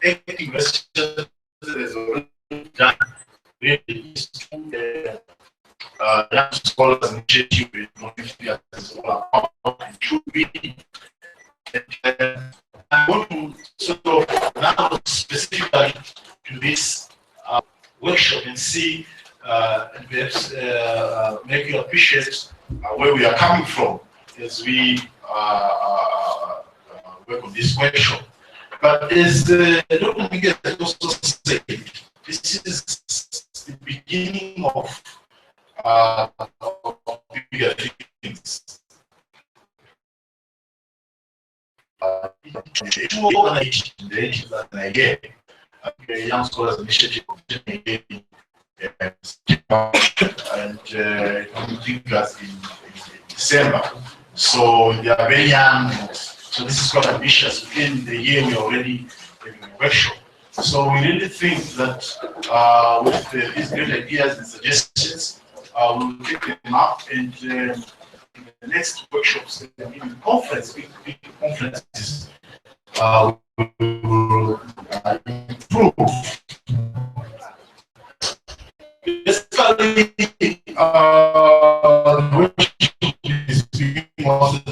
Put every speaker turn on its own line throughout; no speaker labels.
active research is already done really is to young scholars initiative with Montefiore is all about and should be. I'm going to sort of now specifically to this workshop and see and perhaps make you appreciate where we are coming from as we work on this workshop. But as Dr. Miguel has also said, this is the beginning of bigger things. Young Scholars Initiative and think us in December. So they are very young. So this is quite ambitious. Within the year, we are already having a workshop. So we really think that with these great ideas and suggestions, we'll take them up and in the next workshops, even conference, big conferences, we will improve. Basically, the workshop is being hosted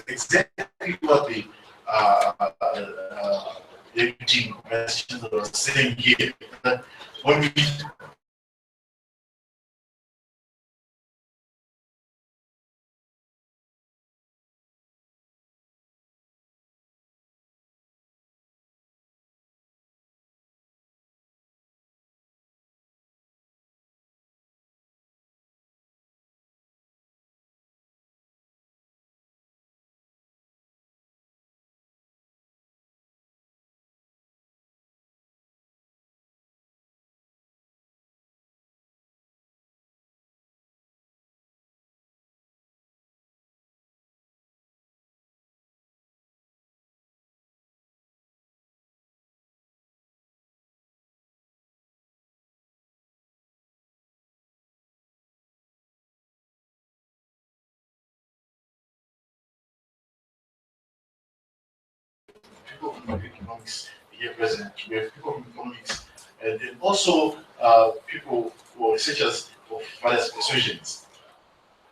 exactly what the team was saying here. That when we people from economics here present, we have people from economics, and then also people who are researchers of various persuasions.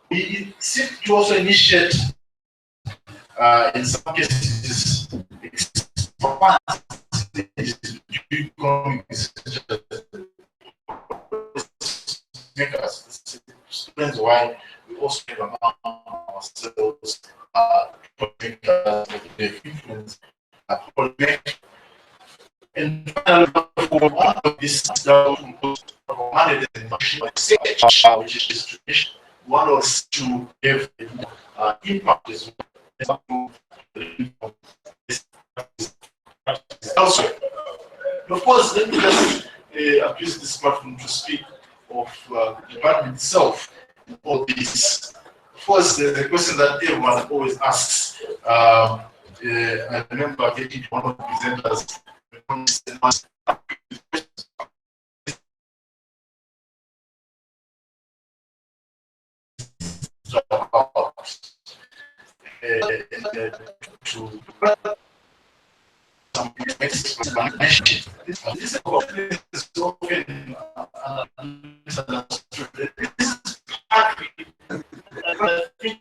We seek to also initiate, in some cases, makers. This explains why we also have among ourselves makers of the influence and for one of this which is distribution, one was to have impact as well elsewhere. Of course, let me just abuse this platform to speak of the department itself and all this. Of course, the question that everyone always asks. I remember getting one of the presenters to some explanation. This is often misunderstood. This is partly, I think,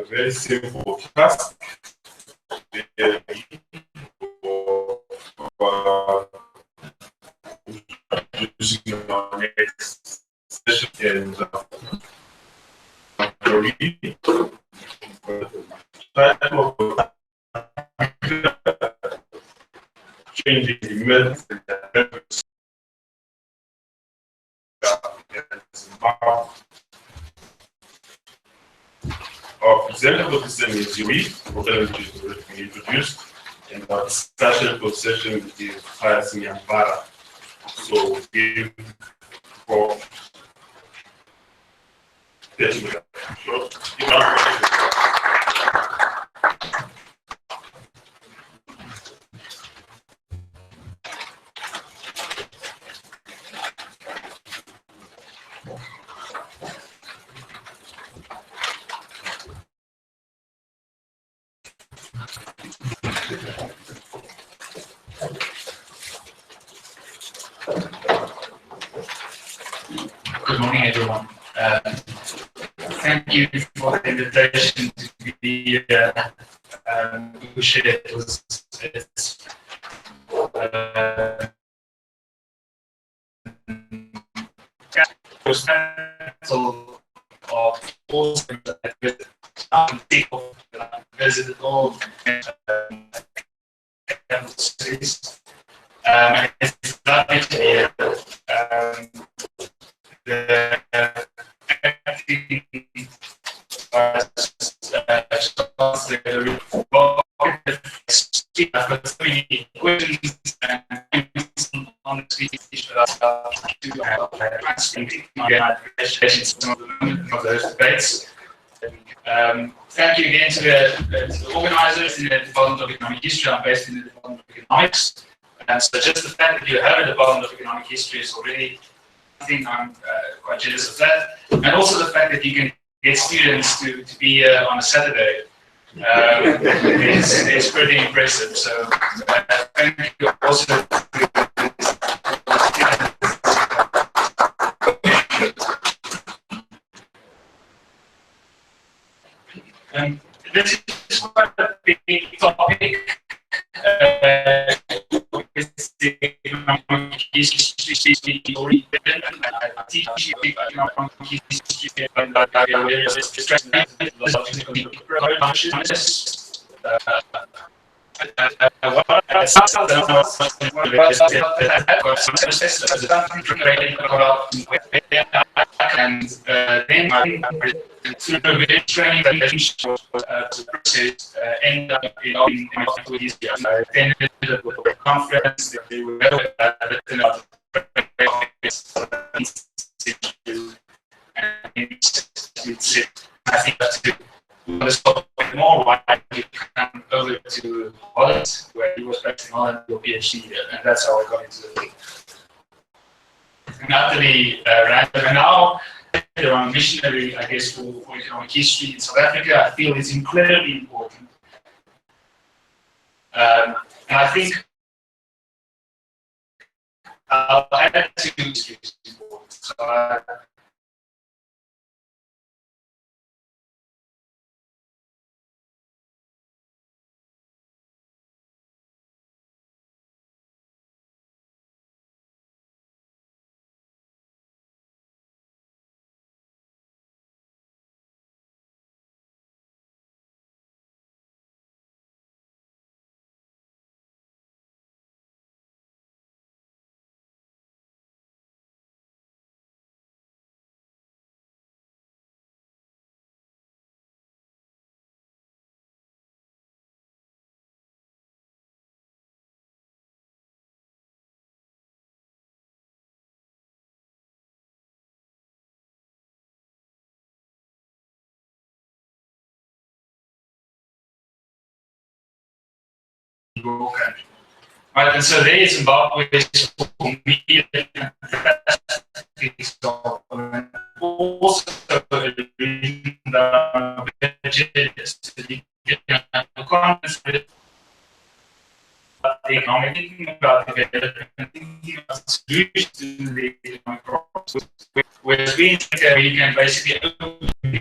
a very simple task. Using our next session and changing the methods our presentable system is UE, which is introduced, and our discussion for session is Hayasi Nyambara. So give for 30 minutes.
Good morning, everyone. Thank you for the invitation to be here. To share this. Of all visited all cities. It's not here. The questions and on the speech to some of those debates. Thank you again to the organizers in the Department of Economic History. I'm based in the Department of Economics. And so just the fact that you have a Department of Economic History is already, I think I'm quite jealous of that. And also the fact that you can get students to be here on a Saturday is pretty impressive. So thank you also. This is quite a big topic. It's the economic history I teach economic history and and then through the training that end up in activities. I attended the conference, they were written out I think that's to more why you come over to Holland, where he was back in Holland for PhD, and that's how I got into the thing. Natalie Random, and now I'm a missionary, I guess, for economic history in South Africa. I feel it's incredibly important. And I think our attitude is important. So right, and so there is Zimbabwe for me. Also, economic thinking about development, thinking about solutions to the economic problems, where we can basically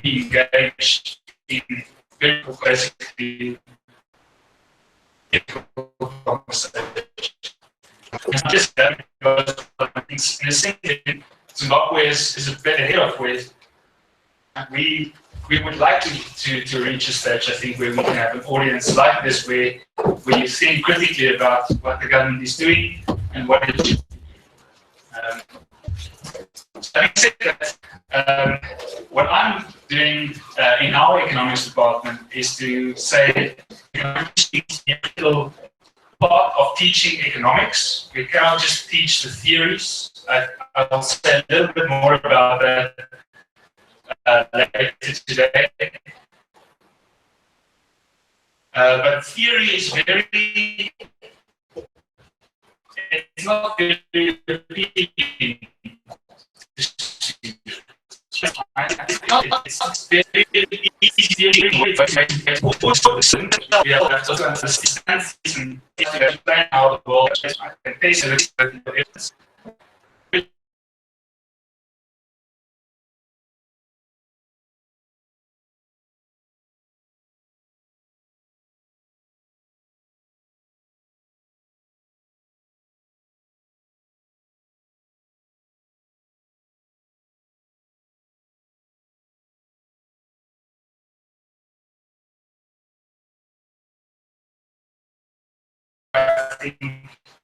engage in basically just that because in a sense, Zimbabwe is a bit ahead of where we would like to reach a stage, I think, where we can have an audience like this, where you think critically about what the government is doing and what it should do. Having said that, what I'm doing in our economics department is to say economics is a little part of teaching economics. We cannot just teach the theories. I'll say a little bit more about that later today. But theory is very, it's not very repeating. It's very easy we have to understand and explain how the world and basically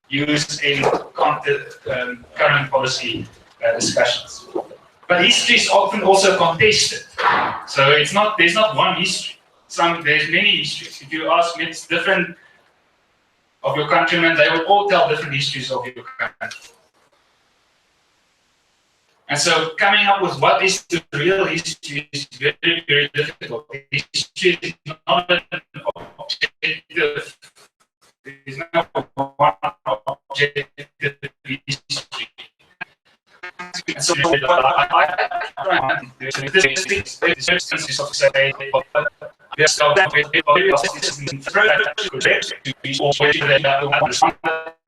used in current policy discussions. But history is often also contested. So it's not, there's not one history. There's many histories. If you ask different of your countrymen, they will all tell different histories of your country. And so coming up with what is the real history is very, very difficult. History is not an objective. There is no one objective history. And so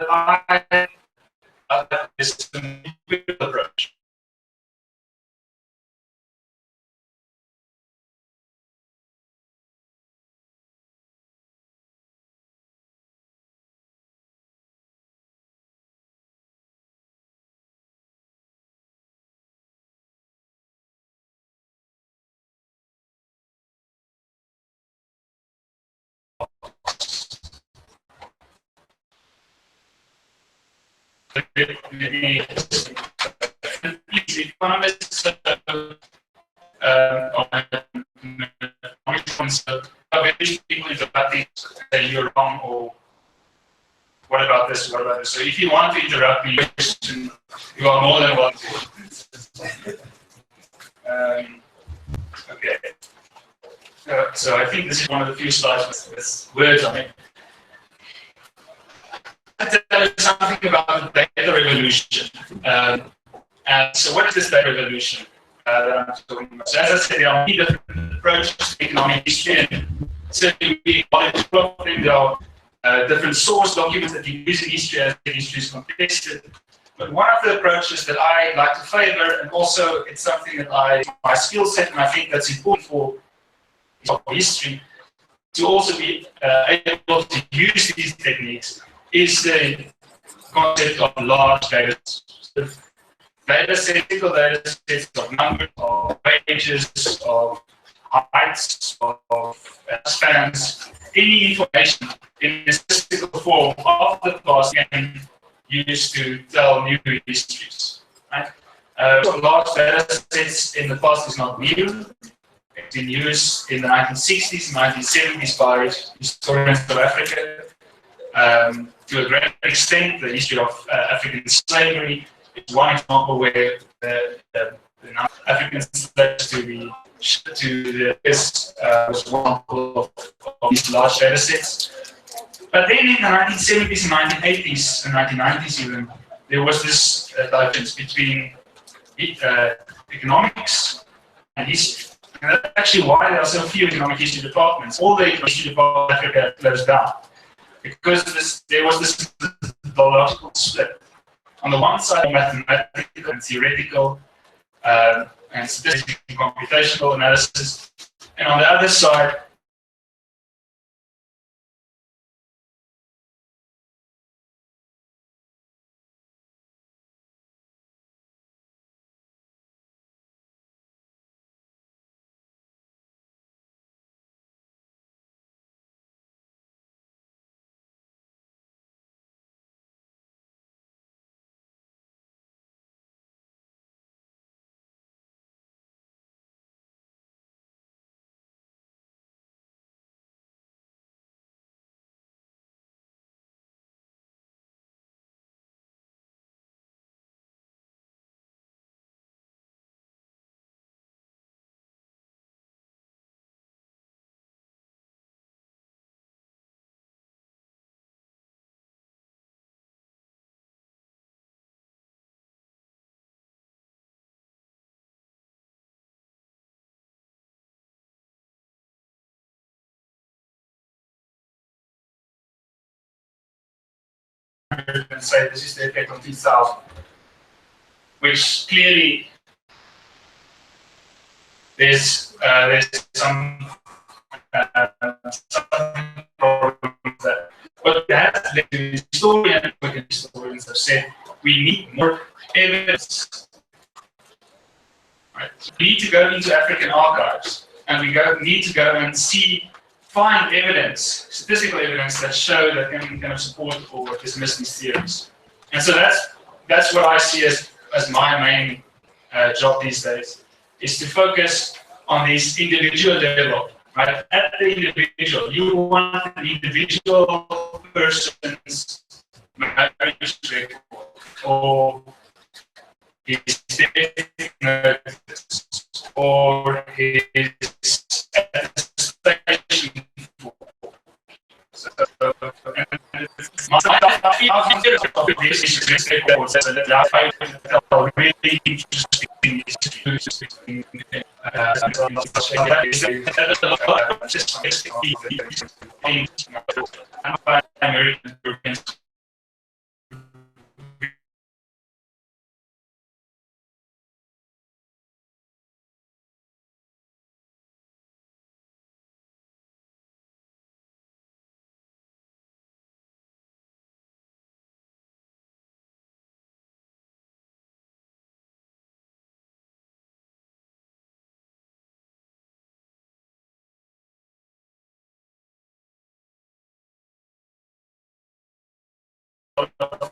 I approach. Economists people interrupt say you're wrong or what about this, what about this. So if you want to interrupt me, you are more than welcome to. Okay. So I think this is one of the few slides with words on it. I'll tell you something about the data revolution. And so what is this data revolution that I'm talking about? So as I said, there are many different approaches to economic history, and certainly we acknowledge there are different source documents that you use in history as the history is contested. But one of the approaches that I like to favor, and also it's something that my skill set, and I think that's important for history, to also be able to use these techniques, is the concept of large data sets. Single data sets of numbers, of wages, of heights, of spans, any information in a statistical form of the past can use to tell new histories. Right? Large data sets in the past is not new. It's been used in the 1960s and 1970s by historians of Africa. To a great extent, the history of African slavery is one example where the number of African slaves to be shipped to the US was one example of these large data sets. But then in the 1970s and 1980s and 1990s even, there was this divergence between economics and history. And that's actually why there are so few economic history departments. All the economic history departments in Africa closed down. Because there was this methodological split. On the one side, mathematical and theoretical and statistical and computational analysis. And on the other side, and say this is the effect on 2000, which clearly there's some problems there. But that's the historians have said we need more evidence. Right? We need to go into African archives, and we need to go and find evidence, statistical evidence that show that can kind of support or dismiss these theories. And so that's what I see as my main job these days, is to focus on this individual level. Right? At the individual, you want the individual person's marriage record or his death notice or his attestation form. So, really interesting.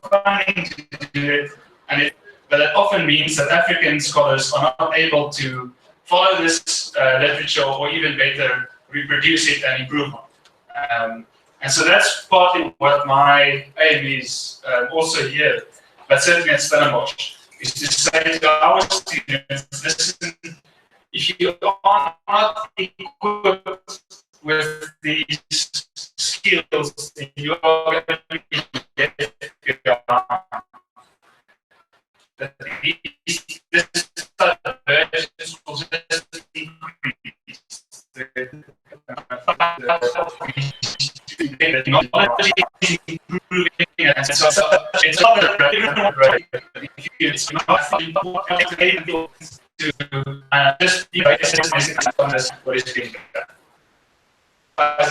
Trying to do it, but it often means that African scholars are not able to follow this literature, or even better, reproduce it and improve on it. And so that's partly what my aim is also here, but certainly at Stellenbosch, is to say to our students, listen, if you are not equipped with these skills, then you are going to be this type of versions will just increase the technology is improving, and so it's not that it's not able to just what is being done. I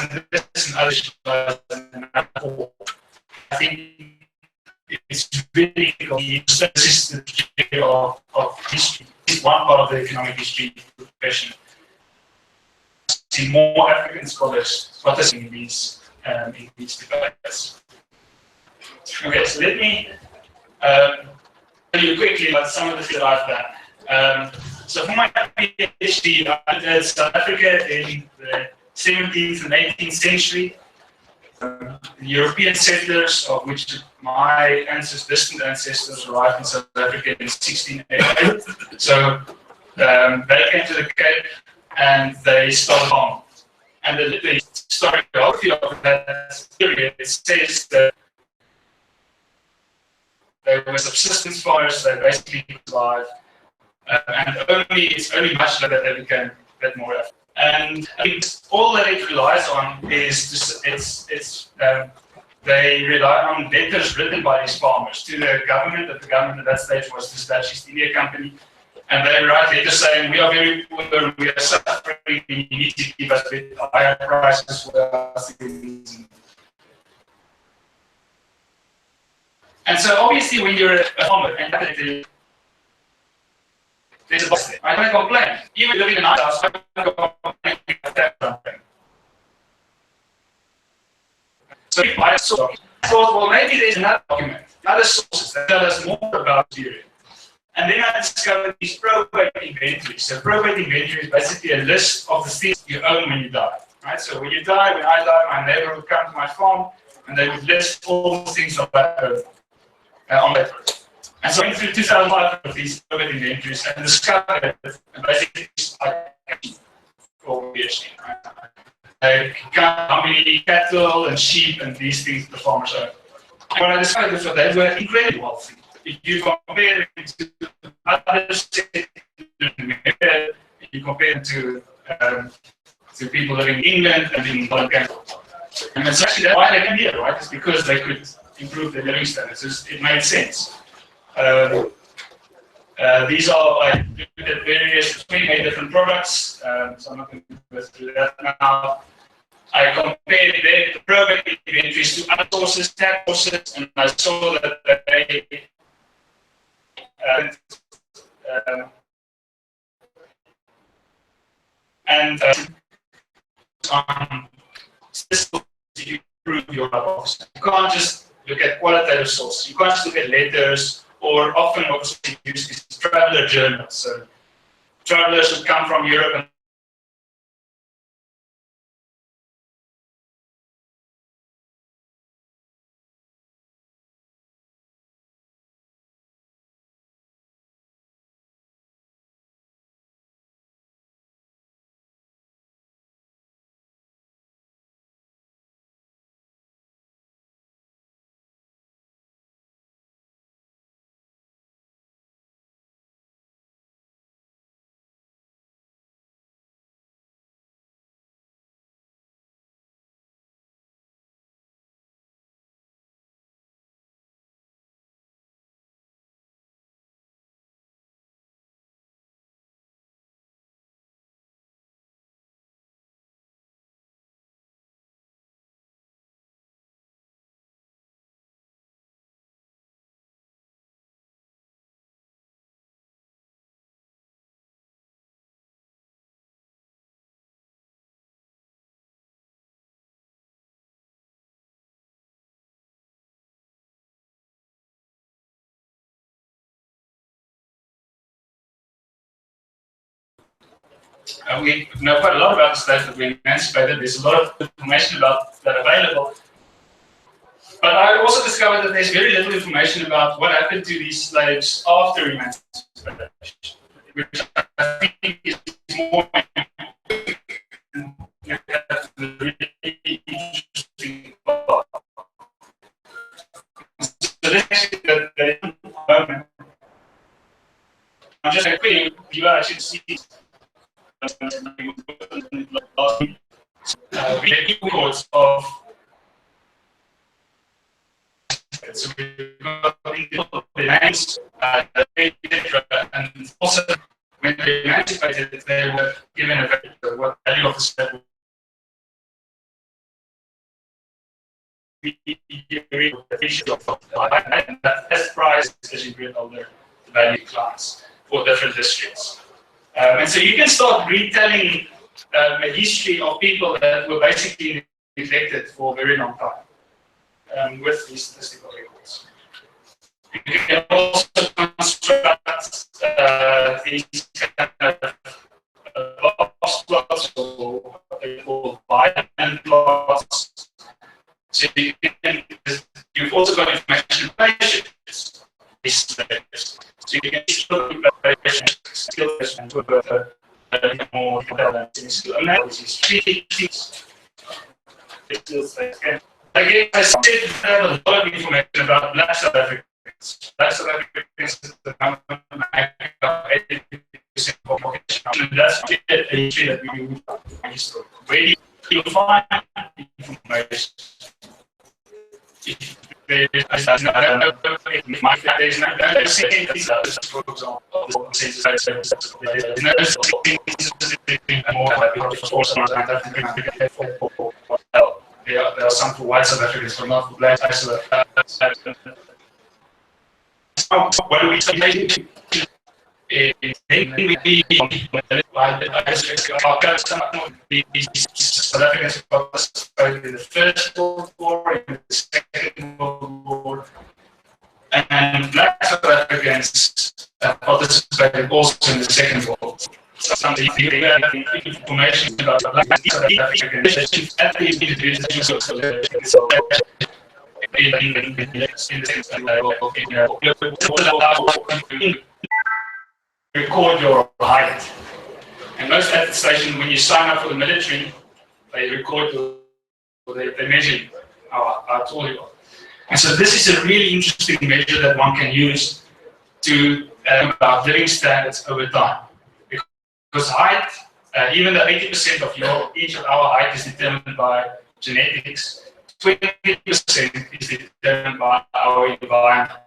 think it's really consistent of history. It's one part of the economic history profession. See more African scholars participating in these debates. Okay, so let me tell you quickly about some of the things that I've done. So for my PhD, I did South Africa in the 17th and 18th century. The European settlers, of which my distant ancestors arrived in South Africa in 1688. So they came to the Cape and they started farming. And the historiography of that period, it says that they were subsistence farmers, they basically survived, and it's only much later that they became a bit more effective. And all that it relies on is they rely on letters written by these farmers to the government. That the government at that stage was the Dutch East India Company, and they write letters saying, "We are very poor, we are suffering, you need to give us a bit higher prices for our things." And so, obviously, when you're a farmer and there's a box there. I don't complain. Even living in a nice house, I don't complain about something. So if I thought, well, maybe there's another document, other sources that tell us more about the period. And then I discovered these probate inventories. So probate inventory is basically a list of the things you own when you die. Right? So when you die, when I die, my neighbor would come to my farm and they would list all the things on that list. And so I went through 2005 of these probate inventories and discovered basically for PhD. Right? How many cattle and sheep and these things the farmers own. And what I discovered was that they were incredibly wealthy. If you compare it to other sectors, if you compare it to people living in England and in Canada. And it's actually why they came here, right? It's because they could improve their living standards. It made sense. These are, I looked at various 28 different products, so I'm not going to go through that now. I compared the program inventories to other sources, tag sources, and I saw that they systems to improve your box. You can't just look at qualitative sources. You can't just look at letters, or often what's used is traveler journals. So travelers would come from Europe and we know quite a lot about the slaves that we emancipated. There's a lot of information about that available. But I also discovered that there's very little information about what happened to these slaves after emancipation, which I think is more really interesting part. So this is the moment. I'm just going to you actually see we get records of so we've got the names, and also when they emancipated, they were given a what value of the slave and that best price as you get older, the value class for different districts. And so you can start retelling a history of people that were basically neglected for a very long time with these statistical records. You can also construct these kind of box plots or what they call bind plots. So you've also got information relationships. So you can still skills and more skill analysis. Again, I said I have a lot of information about Black South Africans. Black South Africans is the number 80% population. And that's a history that we use. Where do you find information? There's no there are some for white South Africans, but not for black South Africans. What do we say? South Africans participated in the First World War, in the Second World War, and Black South Africans participated also in the Second World War. Some information about Black South Africans at the record your height. And most at the station, when you sign up for the military, they record your, they measure you, how tall you are. And so this is a really interesting measure that one can use to about living standards over time. Because height, even though 80% of each of our height is determined by genetics, 20% is determined by our environment.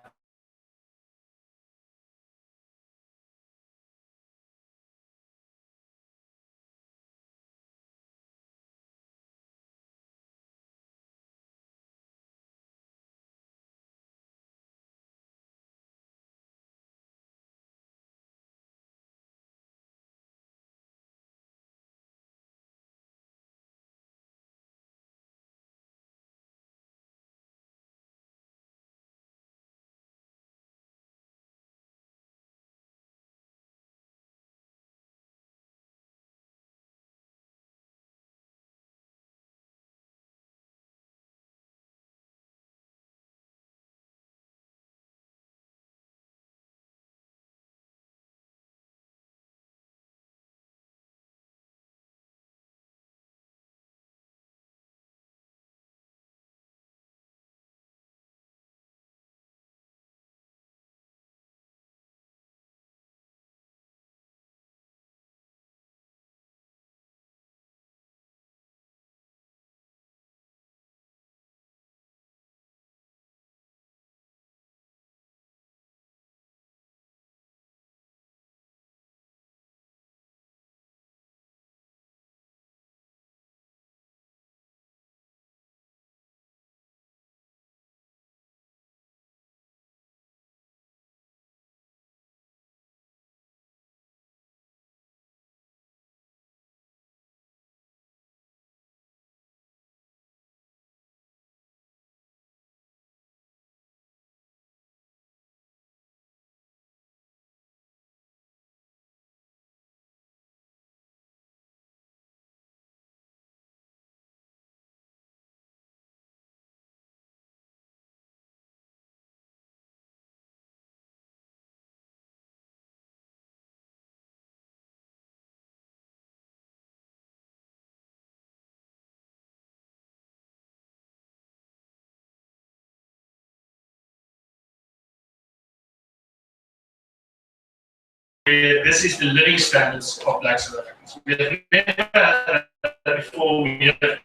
This is the living standards of Black South Africans. We have never had that before. We have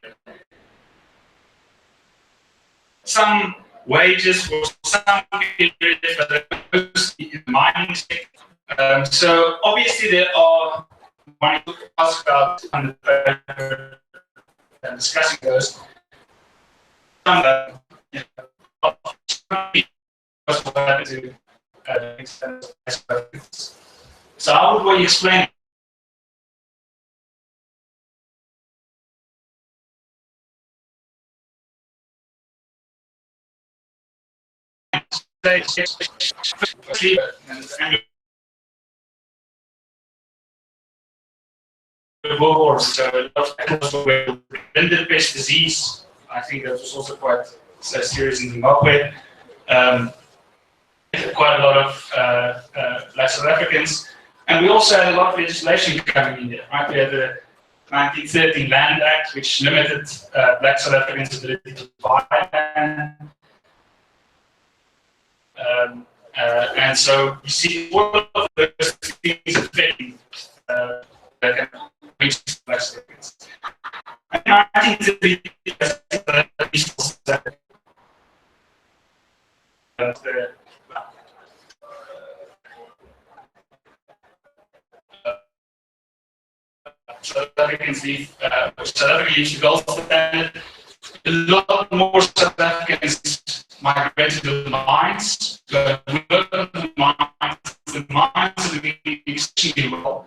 some wages for some periods, but mostly in the mining sector. So obviously there are, when you ask about on the paper and discussing those, so how would we explain? Wars, so blended pest disease. I think that was also quite serious in Zimbabwe. Quite a lot of Black South Africans, and we also had a lot of legislation coming in there. Right, we had the 1913 Land Act, which limited Black South Africans' ability to buy land. And so you see all of those things affecting that can reach Black South Africans. In 1930, South Africans leave, South Africa leaves the gold standard. A lot more South Africans migrated to the mines. So we work on the mines are doing extremely well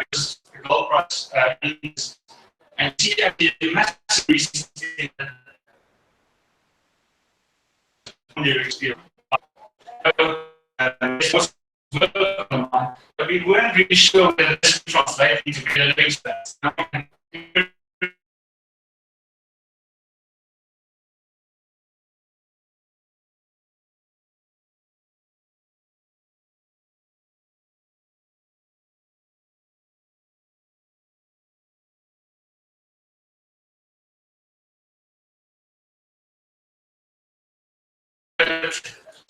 because the gold price is, and see actually a massive recent experience. But we weren't really sure whether this translated into real living standards.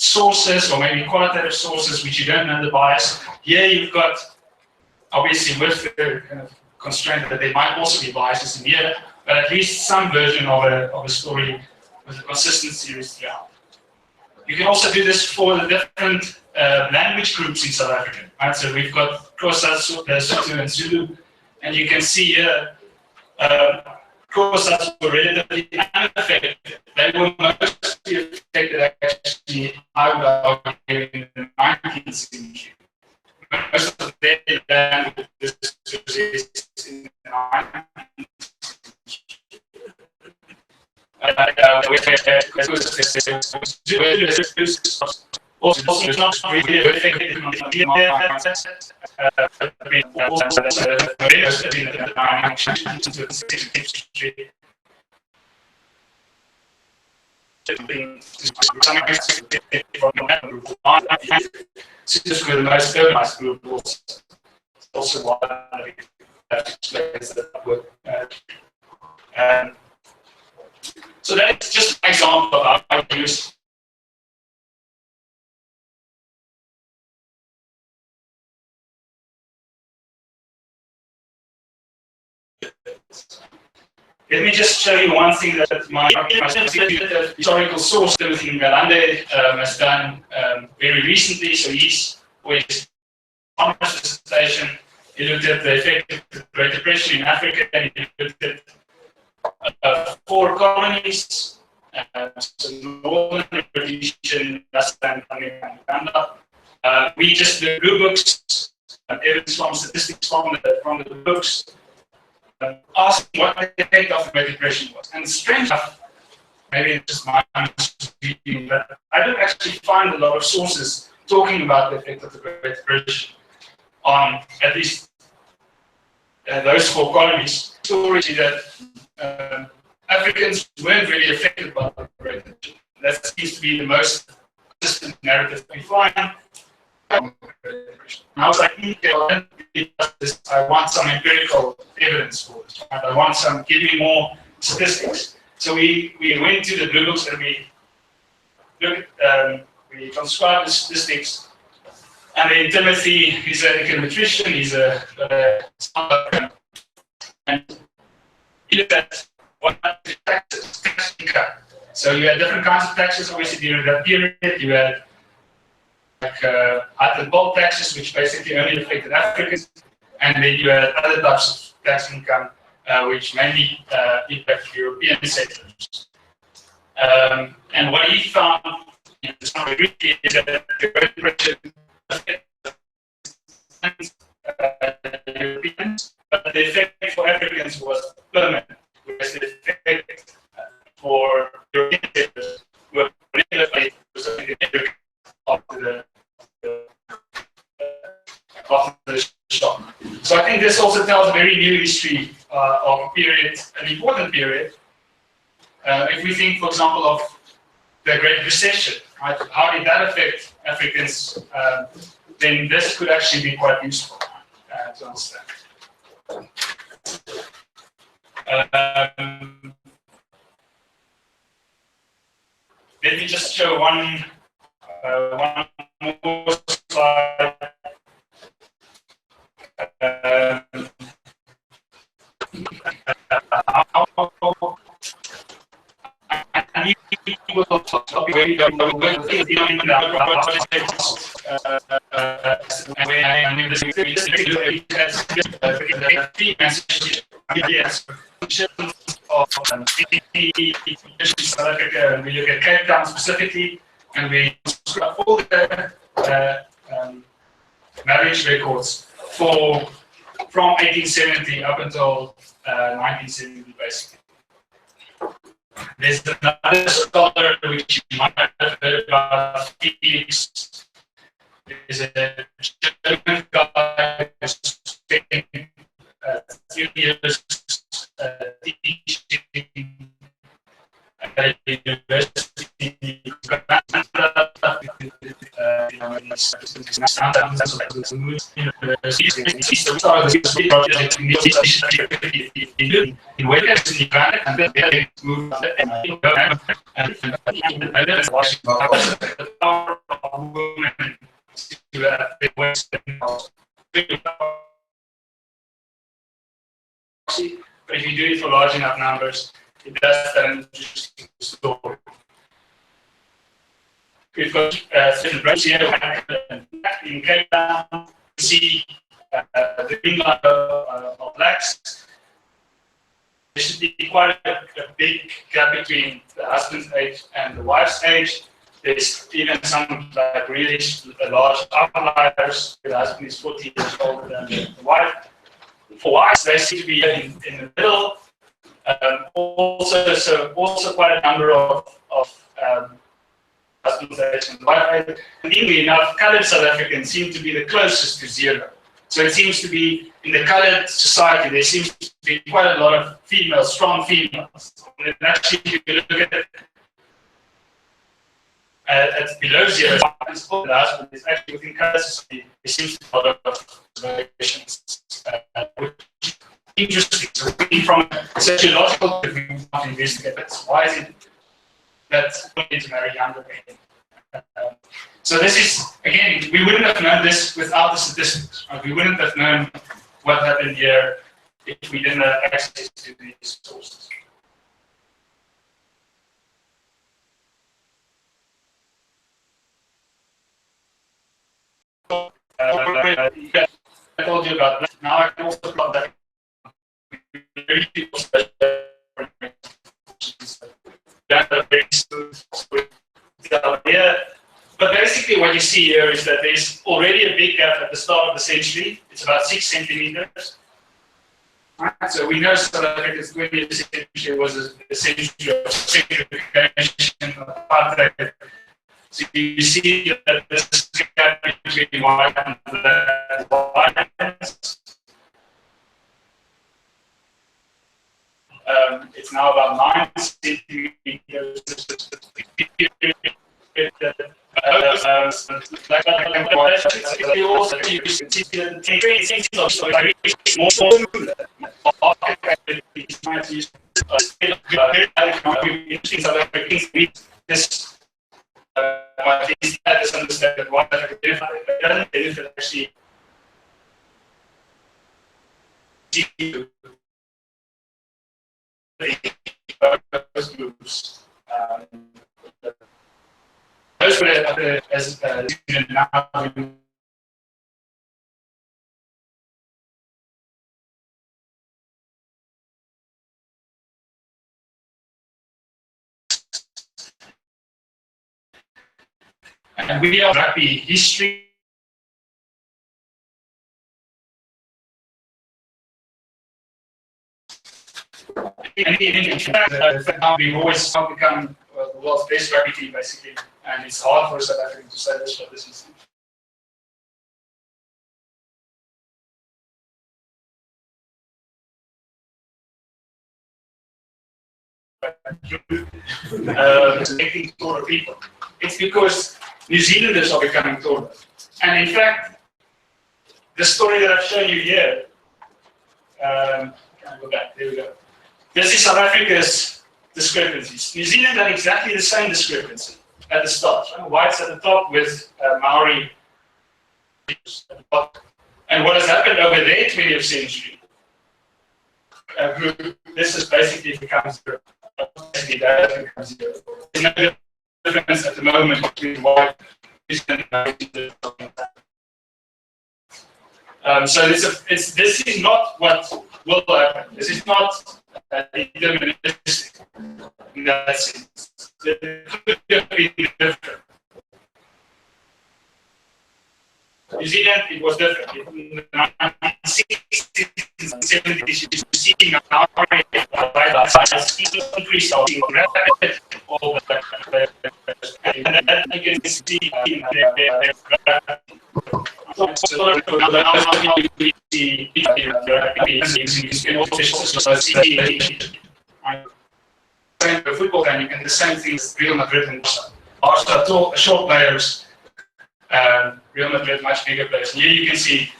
Sources or maybe qualitative sources which you don't know the bias. Here you've got, obviously with the kind of constraint that there might also be biases in here, but at least some version of a story with a consistent series throughout. You can also do this for the different language groups in South Africa. Right? So we've got Xhosa, Sotho, and Zulu, and you can see here Xhosa were relatively unaffected. They were mostly affected actually, I would argue, in the 19th century. Most of their languages in the 19th also not really affected in the just with the most urbanized group also one that explains that work. So that's just an example of how I use Let me just show you one thing that my historical source, everything Galande has done very recently. So he's always on his dissertation. He looked at the effect of the Great Depression in Africa, and he looked at 4 colonies, so Northern Rhodesia, Western, and Uganda. We just did blue books, evidence from statistics from the books. Asking what the effect of the Great Depression was. And strange enough, maybe it's just my reading, but I don't actually find a lot of sources talking about the effect of the Great Depression on at least those 4 colonies. Story that Africans weren't really affected by the Great Depression. That seems to be the most consistent narrative we find. And I was like, I want some empirical evidence for this. Right? I want some, give me more statistics. So we went to the blue books and we transcribed the statistics. And then Timothy, he's an econometrician, he's and he looked at what taxes, tax income. So you had different kinds of taxes, obviously during that period. You had like hut and bulk taxes, which basically only affected Africans, and then you had other types of tax income, which mainly impact European settlers. And what he found in the summary is that the Great Depression affected Europeans, but the effect for Africans was permanent, whereas the effect for European settlers were relatively after the shock. So I think this also tells a very new history of a period, an important period. If we think, for example, of the Great Recession, right? How did that affect Africans? Then this could actually be quite useful to understand. Let me just show one more slide. We look at Cape Town specifically, and we scrub all the marriage records from 1870 up until 1970, basically. There's another scholar which you might have heard about, Felix. There's a German guy who's spent 3 years teaching at a university in Canada. In Wales, in Canada, and then they moved the power of women to the Western. But if you do it for large enough numbers, it does tell an interesting story. We've got certain branches here in Cape Town. You see the green line of blacks. There should be quite a big gap between the husband's age and the wife's age. There's even some like really large outliers. The husband is 40 years older than the wife. For wives, they seem to be in the middle. Also quite a number of husband's age and wife age. Interestingly enough, coloured South Africans seem to be the closest to zero. So it seems to be in the coloured society, there seems to be quite a lot of females, strong females. And actually, if you look at it, at below zero, the husband is actually within coloured society. There seems to be a lot of observations, which is interesting. So, from a sociological point of view, to investigate this. Why is it that we need to marry younger women? So this is, again, we wouldn't have known this without the statistics. Right? We wouldn't have known what happened here if we didn't have access to these sources. I told you about that. Now I can also plot that. But basically what you see here is that there's already a big gap at the start of the century. It's about 6 centimeters. Right? So we know South Africa's 20th century was a century of segregation, apartheid. So you see that this gap between white and black. It's now about 9 centimeters. Those were as now. And we have rugby history. And in fact, we've always become the world's best rugby team, basically. And it's hard for South Africa to say this for this instance. Connecting taller people. It's because New Zealanders are becoming taller. And in fact, the story that I've shown you here, can I go back? There we go. This is South Africa's discrepancies. New Zealand had exactly the same discrepancy at the start. Whites at the top with Maori at the bottom. And what has happened over their 20th century group, this has basically become zero. There's no difference at the moment between white and so this is not what will happen. This is not deterministic in that sense. It could have been different. New Zealand, it was different. In the 1960s and 70s, you see now increase of rapid over and then you can see football game, and the same thing with Real Madrid and Barca, short players. Real Madrid, much bigger players. Here you can see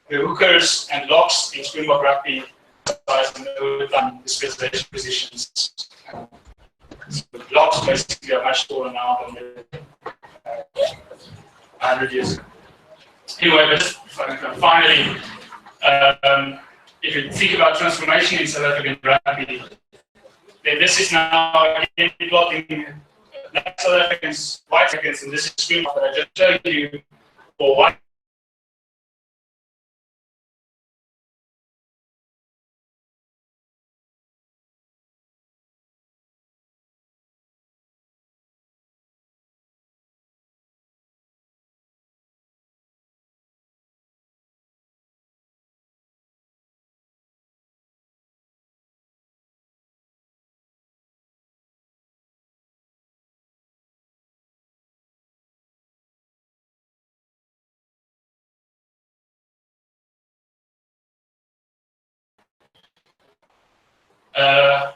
the hookers and locks in Springbok rugby the specialization positions. The locks basically are much taller now than 100 years ago. Anyway, but finally, if you think about transformation in South African rugby, then this is now again plotting Black South Africans, white Africans, and this is screen that I just showed you for one.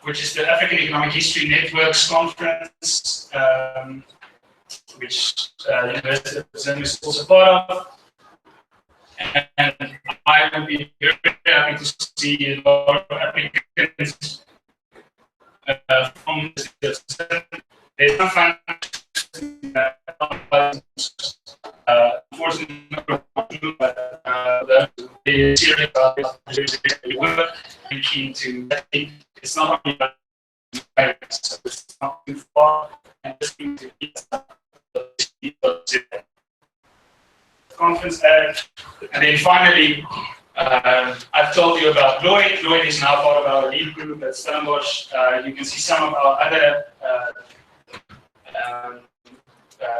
Which is the African Economic History Networks Conference, which the University of Zimbabwe is also part of. And I will be very happy to see a lot of applicants from this. There's some fun. Unfortunately, the series about work and keen to. It's not only about so it's not too far, and just need to get conference and then finally, I've told you about Lloyd. Lloyd is now part of our lead group at Stellenbosch. You can see some of our other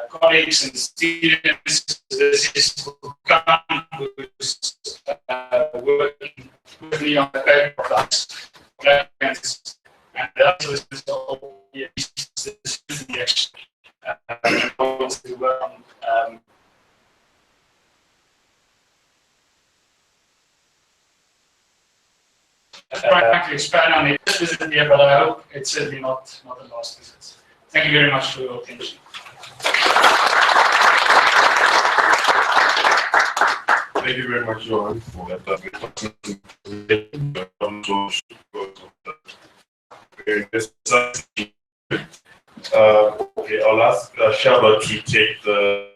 colleagues and students. This is Khan, who's working with me on the paper products. And the other is all the action. To work on trying to expand on it. This visit here, but I hope it's certainly not the last visit. Thank you very much for your attention.
Thank you very much, Johan, for that. Okay, I'll ask Shaba to take the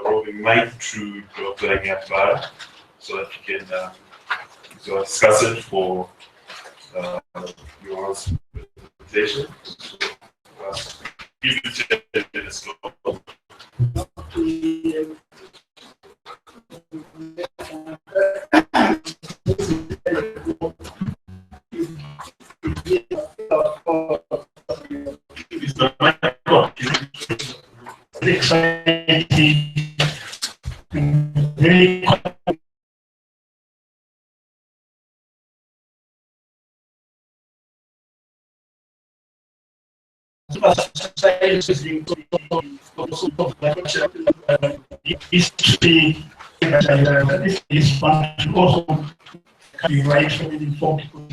roving mic to Dr. Nyambara so that you can discuss it for your presentation. Give you 10 minutes.
History is also be right for informed people.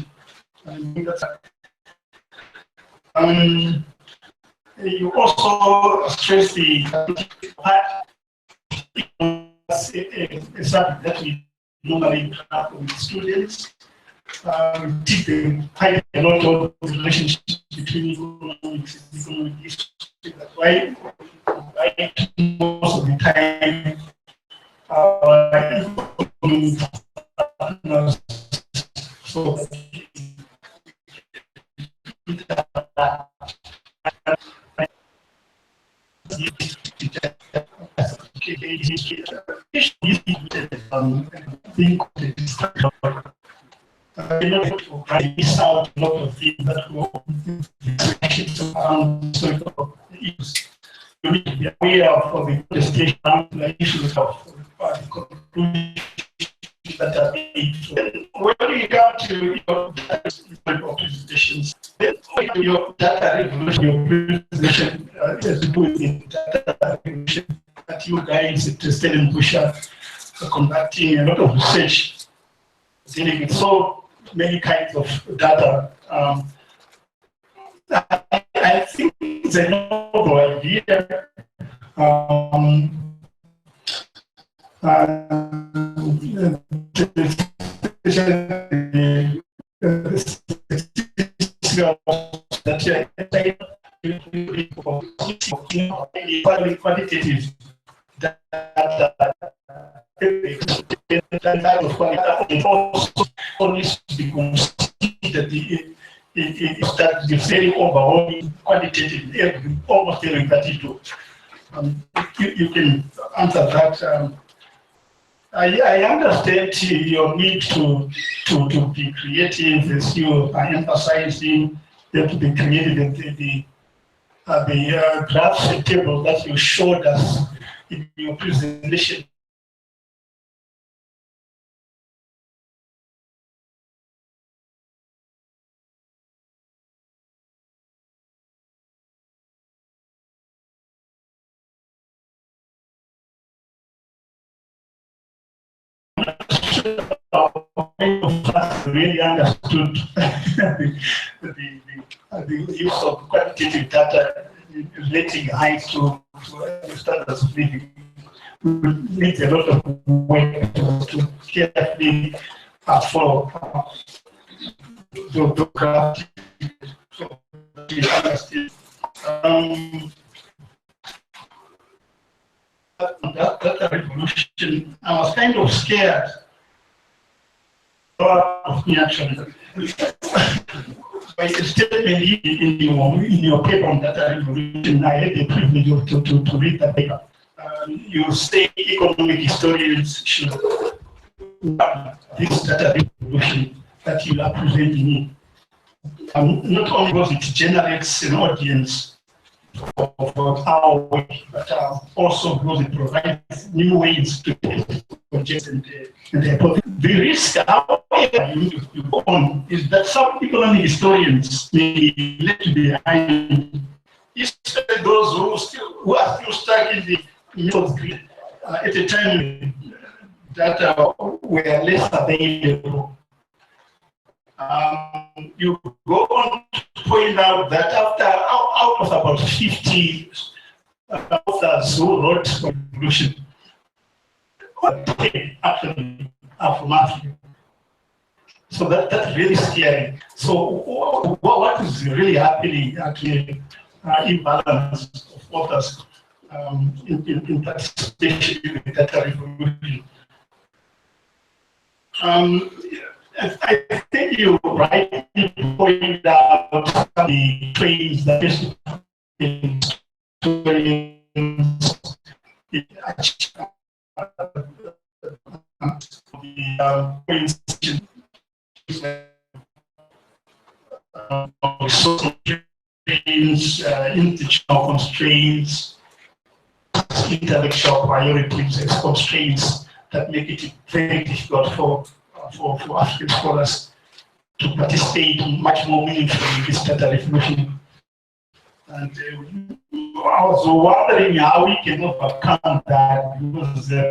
You also stress the subject that we normally have with students. Teach them quite a lot of relationships between economics and economic history. That's why most of the time so miss out a lot of things that were around social issues. You need to be aware of the contestation issues of the conclusions that are made. When you come to your presentations, then your data regulation, your presentation has to do with the data regulation that you guys at Stellenbosch are conducting a lot of research dealing with so many kinds of data. I think it's a novel idea. Qualitative data. Always be considered it starts referring overall qualitative, almost everything that you do. You can answer that. I understand your need to be creative, as you are emphasizing that to be creative. The graph table that you showed us in your presentation. Really understood the use of quantitative data relating height to standards of living. We need a lot of work to carefully follow the graph. So we understand. That revolution, I was kind of scared. Of me actually. By the statement in your paper on data revolution, I had the privilege to read that paper. You say economic historians should this data revolution that you are presenting. Not only because it generates an audience for our work, but also because it provides new ways to project and the risk, however, you go on is that some economic historians may be left behind, especially those who are still stuck in the middle grid at a time that were less available. You go on to point out that out of about 50 authors who wrote revolution, actually are from Africa. So that's really scary. So what is really happening actually imbalance of authors in participation in the data revolution. I think you rightly pointed out the trends that social constraints, institutional constraints, intellectual priorities as constraints that make it very difficult for African scholars to participate much more meaningfully in this data revolution. And I was wondering how we can overcome that, because the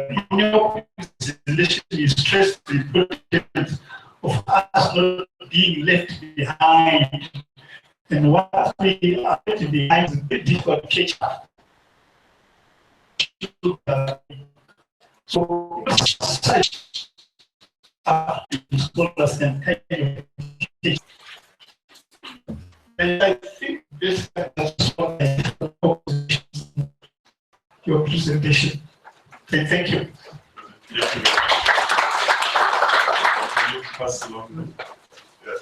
presentation is stressed the importance of us not being left behind. And what we are left behind is a bit difficult to catch up. So such scholars can kind of teach. And I think this is what I your presentation. Okay, thank you.
Thank you. Can you pass along? Yes.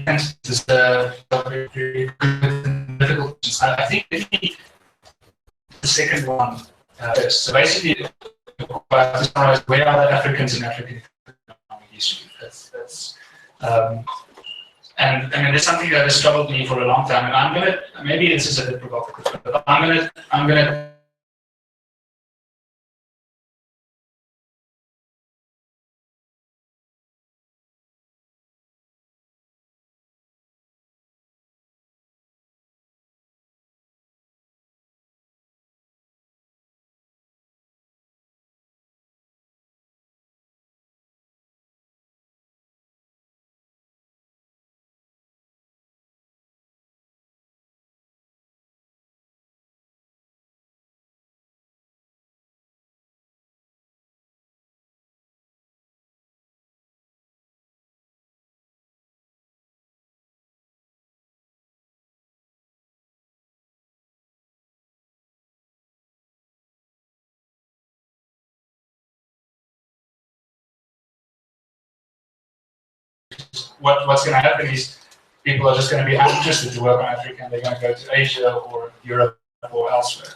Thanks. This is very difficult. I think maybe the second one first. So basically, where are the Africans in African economic history? That's and I mean, there's something that has troubled me for a long time, and I'm gonna, maybe this is a bit provocative, but I'm gonna what's going to happen is people are just going to be uninterested to work on Africa, and they're going to go to Asia or Europe or elsewhere.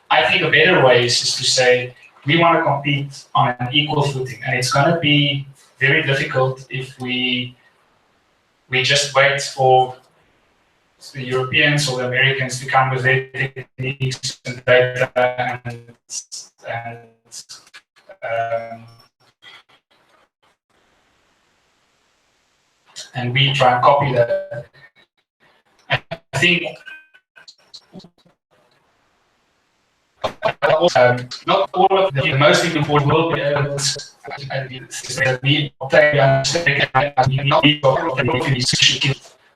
I think a better way is to say we want to compete on an equal footing, and it's going to be very difficult if we just wait for the Europeans or the Americans to come with their techniques and data and we try and copy that. I think not all of the most important will be able to be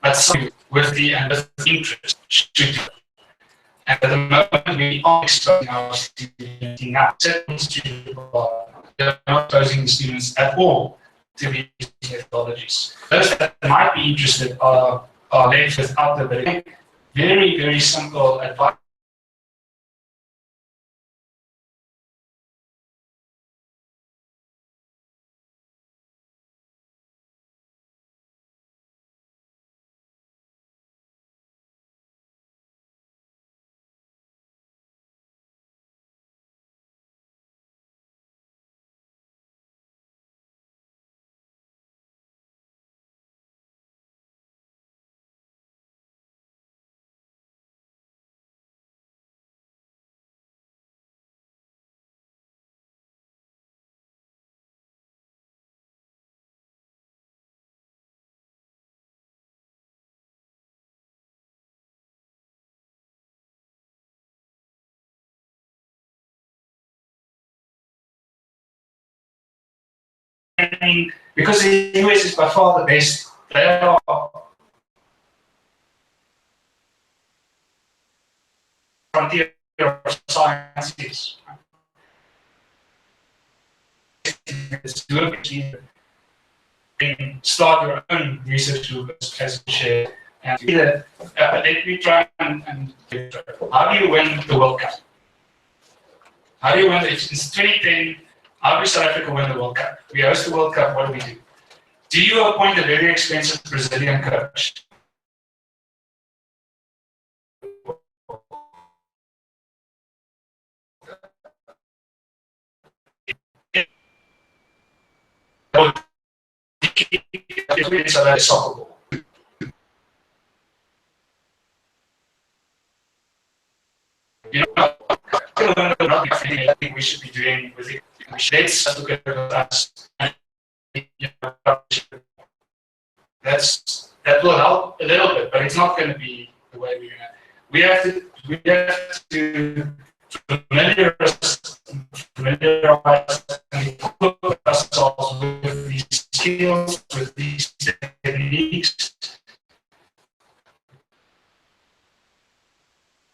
but some with the interest should. And at the moment, we are exposing our students now. They're not exposing the students at all to these methodologies. Those that might be interested are left without the very, very simple advice. Because the US is by far the best, they are frontier of sciences. Start your own research group as a share. And let me try and how do you win the World Cup? How do you win? It's 2010. How does South Africa win the World Cup? We host the World Cup, what do? Do you appoint a very expensive Brazilian coach? Soccer ball. You know, I think we should be doing with it. Let's look at us. That will help a little bit, but it's not going to be the way we're going to. We have to familiarize and equip ourselves with these skills, with these techniques.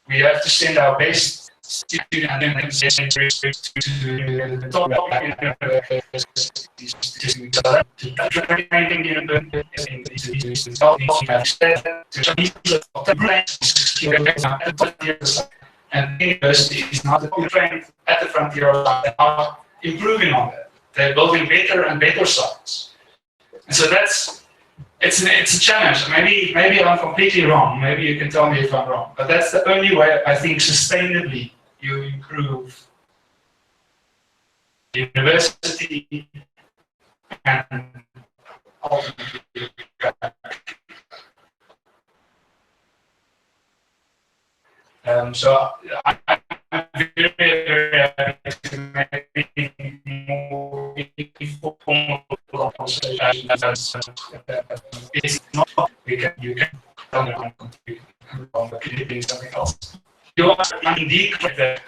We have to send our best students and then send to the top and university is not trained at the frontier of science, are improving on that. They're building better and better science. And so it's a challenge. Maybe I'm completely wrong. Maybe you can tell me if I'm wrong. But that's the only way I think sustainably you improve the university and ultimately. So I'm very, very happy to make more informal conversations. It's not you can tell me I'm completely wrong, but could it be something else? You are indeed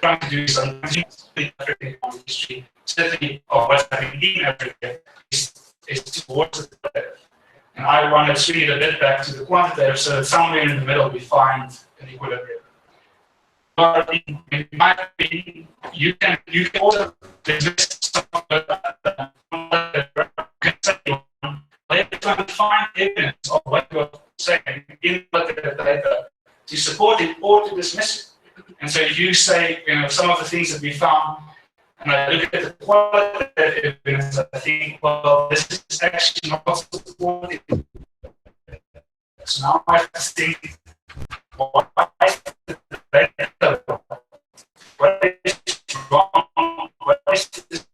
trying to do something in African history, certainly of what's happening in Africa, is towards the better. And I want to swing it a bit back to the quantitative, so that somewhere in the middle we find an equilibrium. But in my opinion, you can also resist some of the find evidence of what you're saying in the data to support it or to dismiss it. And so if you say, some of the things that we found and I look at the qualitative evidence, I think, well, this is actually not supported. So now I have to think, why is the data? What is wrong? What is this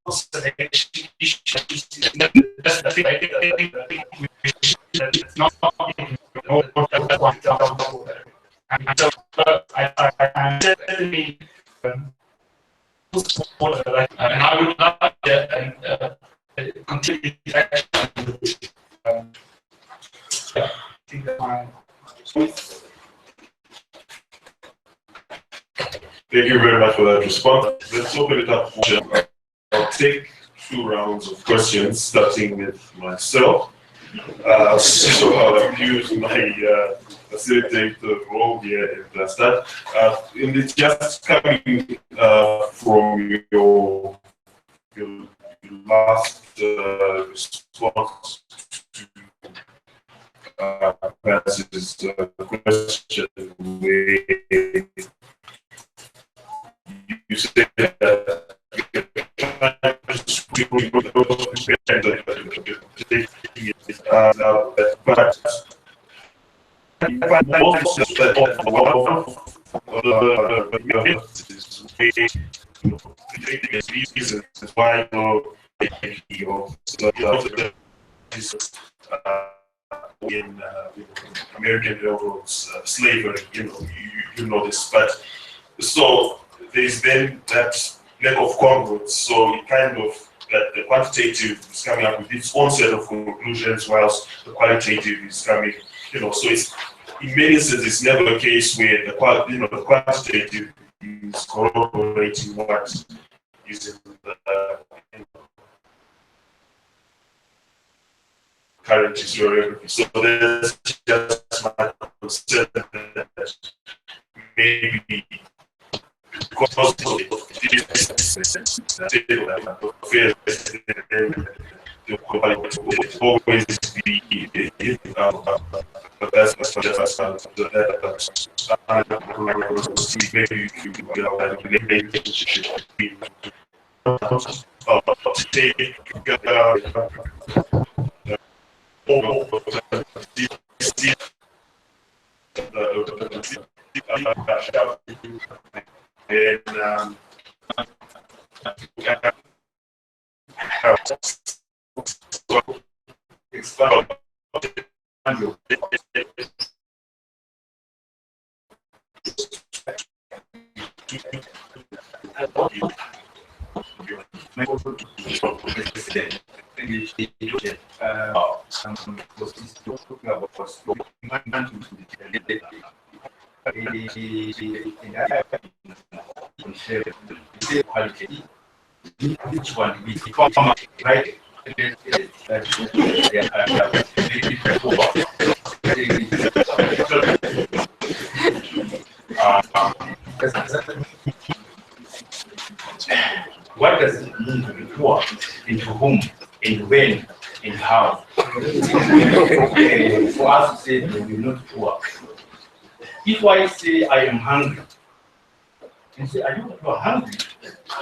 selection issue? That's the thing. I think it's not. And so I certainly support that, and I would like to continue action. Yeah, I think that's my.
Thank you very much for that response. Let's open it up. I'll take 2 rounds of questions, starting with myself. So I'll use my facilitator role here and start. And it's just coming from your last response to Pat's question, where you said that reasons why in American railroads, slavery, you know this, but so there's then that lack of congruence. So it kind of that the quantitative is coming up with its own set of conclusions, whilst the qualitative is coming, so it's in many instances it's never a case where the quantitative is corroborating what is in the current historiography. So there's just my concern that maybe because of this always be but that's just maybe you which one we become right? What does it mean to be poor? Into whom? And when? And how? For us to say that we're not poor. If I say I am hungry, and say, are you hungry?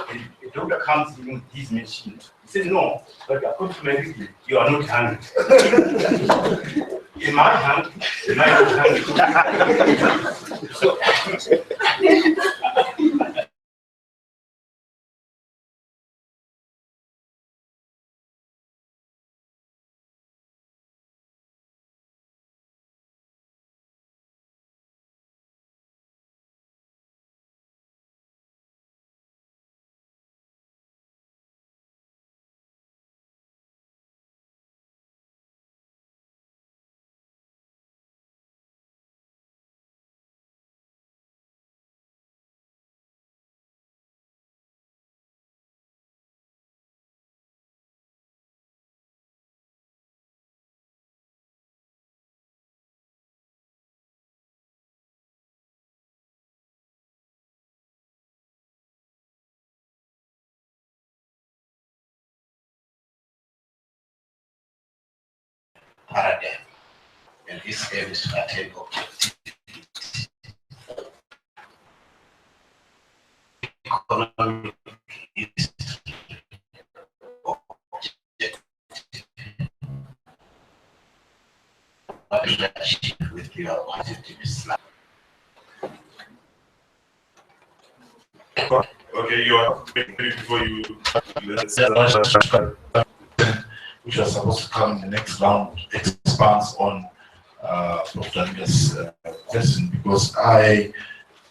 And the doctor comes in his machine. He says, no, but according to my reason, you are not hungry. Am I hungry? Am I not hungry? So,
paradigm, and this aim is to attain objectivity. Economic with your positive slide.
Okay, you are maybe before you.
Which was supposed to come in the next round, expands on Dr. Anga's question, because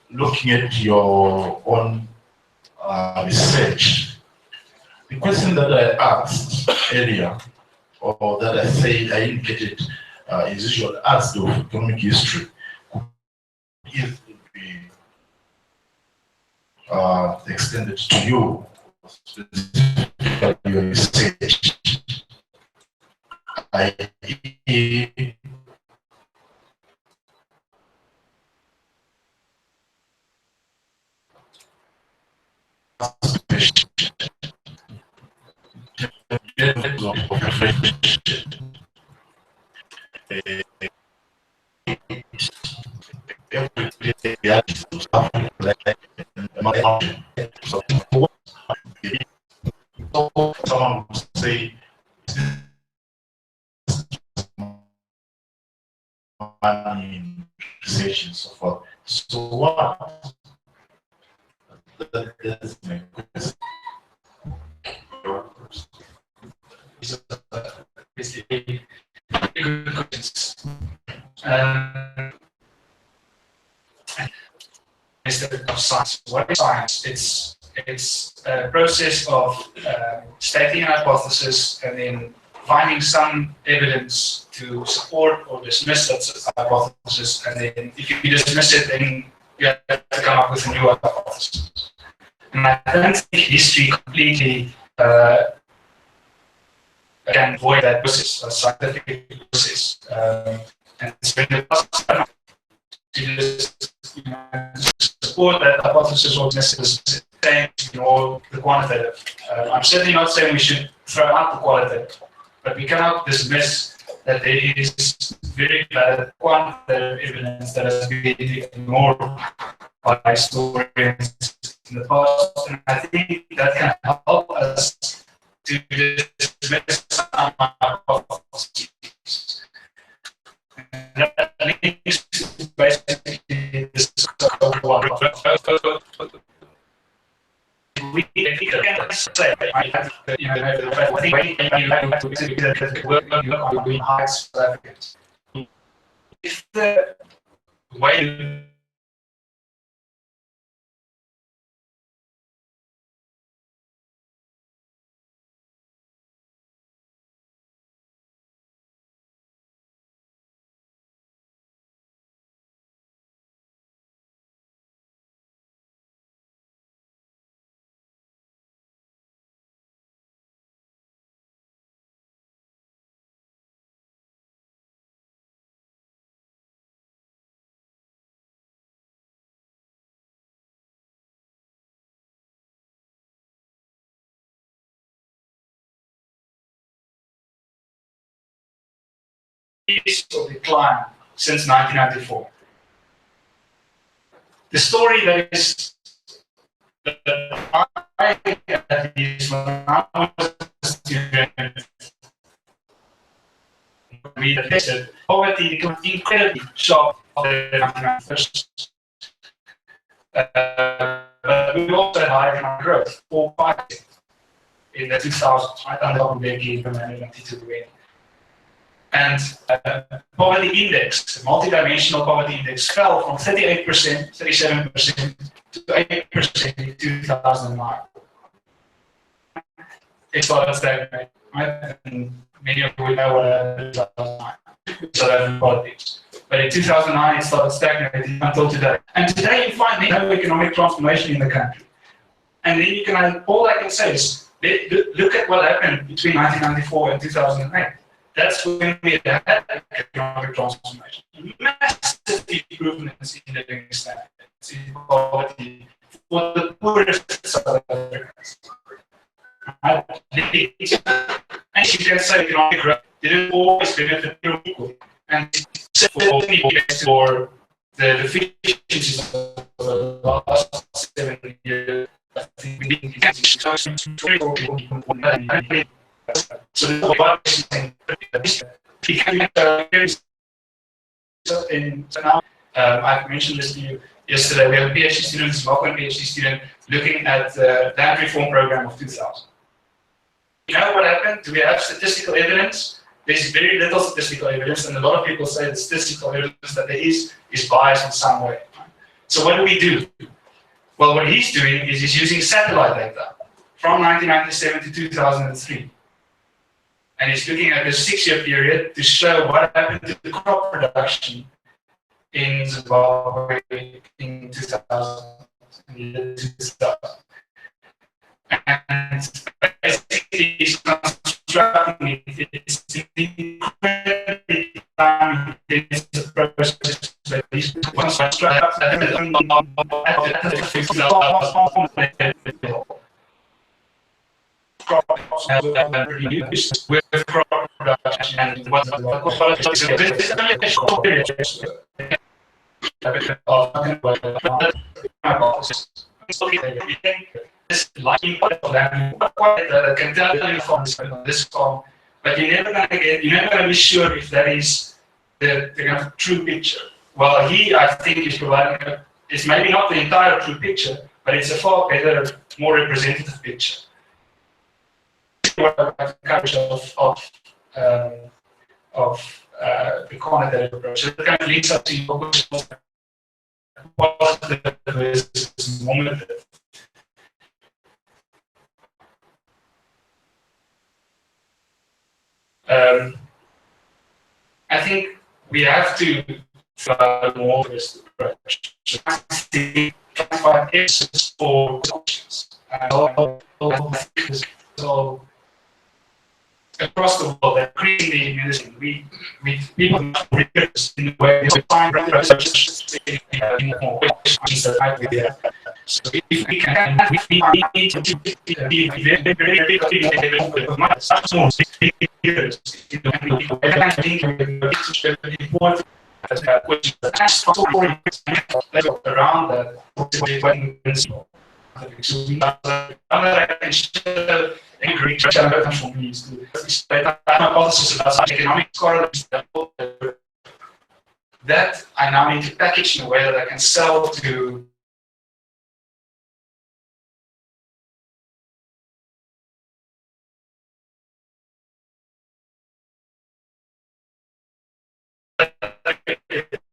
looking at your own research, the question that I asked earlier, or that I said I indicated, is usually asked of economic history, if it be extended to you, specifically your research. Someone would say, money in research and so forth. So what? That's my question.
Basically, good questions. Instead of science, what is science? It's a process of stating an hypothesis and then finding some evidence to support or dismiss that hypothesis, and then if you dismiss it, then you have to come up with a new hypothesis. And I don't think history completely can avoid that process, a scientific process. And it's been to just support that hypothesis or dismiss it, or the quantitative. I'm certainly not saying we should throw out the qualitative, but we cannot dismiss that there is very valid quantitative evidence that has been ignored by historians in the past, and I think that can help us to dismiss some hypotheses. And that links to basically this one. We can say, I have to work on heights for Africans. If the way of decline since 1994. The story that is that I at least when I was a student read the text, poverty became incredibly sharp after the 1991. But we also had high economic growth, 4.5% in the 2000s, right under the decade from 1992 to 20. And poverty index, the multidimensional poverty index, fell from 38%, 37% to 8% in 2009. It started stagnating, right? And many of you know what happened in 2009. So that's politics. But in 2009, it started stagnating until today. And today, you find no economic transformation in the country. And then you can, all I can say is, look at what happened between 1994 and 2008. That's when we had economic transformation. Massive improvements in living standards, in poverty, for the poorest South Africans. And you can say economic growth didn't always benefit people. And for the deficiencies of the last 7 years, I think we need to so what So now, I've mentioned this to you yesterday. We have a PhD student, a Zimbabwean PhD student, looking at the land reform program of 2000. You know what happened? Do we have statistical evidence? There's very little statistical evidence, and a lot of people say the statistical evidence that there is biased in some way. So what do? Well, what he's doing is he's using satellite data from 1997 to 2003. And he's looking at this 6-year period to show what happened to the crop production in Zimbabwe in 2000. And basically, he's constructing it's incredibly time-intensive process. But he's crops reduced with crop production and what's this liking of land can tell you from this form, but you're never gonna be sure if that is the kind of true picture. Well, I think is providing it's maybe not the entire true picture, but it's a far better, more representative picture. Coverage of the quantitative approach. So it kind of leads up to your question: positive versus normative. I think we have to follow more of this approach. Try to find answers for questions. So across the world, increasingly in medicine, we people rigorous in the way we find research in more questions that might be there. So if we can, we need to be very much more serious. I think it's important questions that ask around that. So we agree for me is to state hypothesis about economic correlates that I now need to package in a way that I can sell to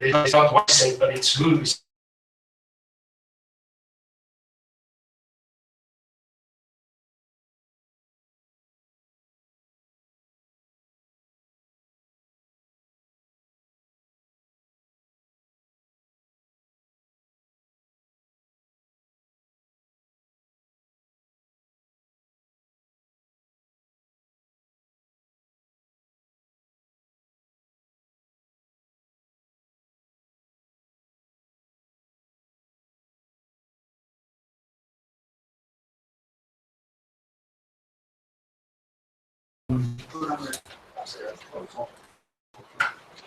it's not what I say, but it's who.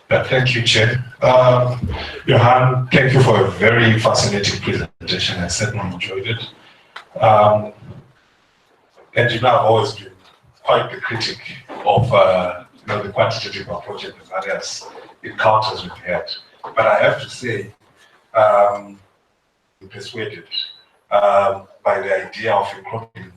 Thank you, Chair. Johan, thank you for a very fascinating presentation. I certainly enjoyed it. And I've always been quite the critic of the quantitative approach and the various encounters we've had. But I have to say, I'm persuaded by the idea of incorporating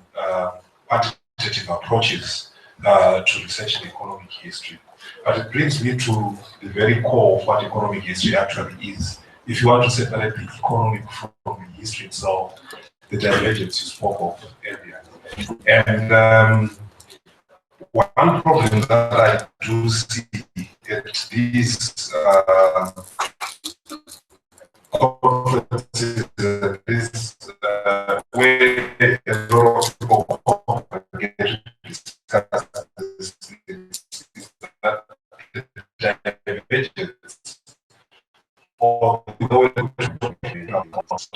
quantitative approaches to research in economic history. But it brings me to the very core of what economic history actually is. If you want to separate the economic from the history itself, the divergence you spoke of earlier. And one problem that I do see at these conferences is where a lot of people get to discuss this divergence or always been across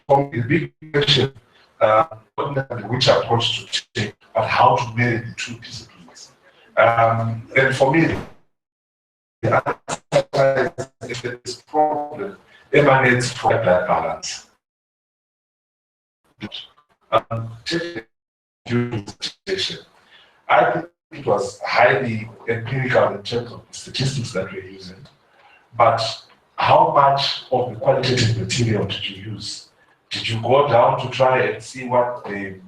the big question not which approach to take, but how to marry the two disciplines. And for me, the answer is this problem emanates from that balance. During the session, I think it was highly empirical in terms of the statistics that we're using, but how much of the qualitative material did you use? Did you go down to try and see what the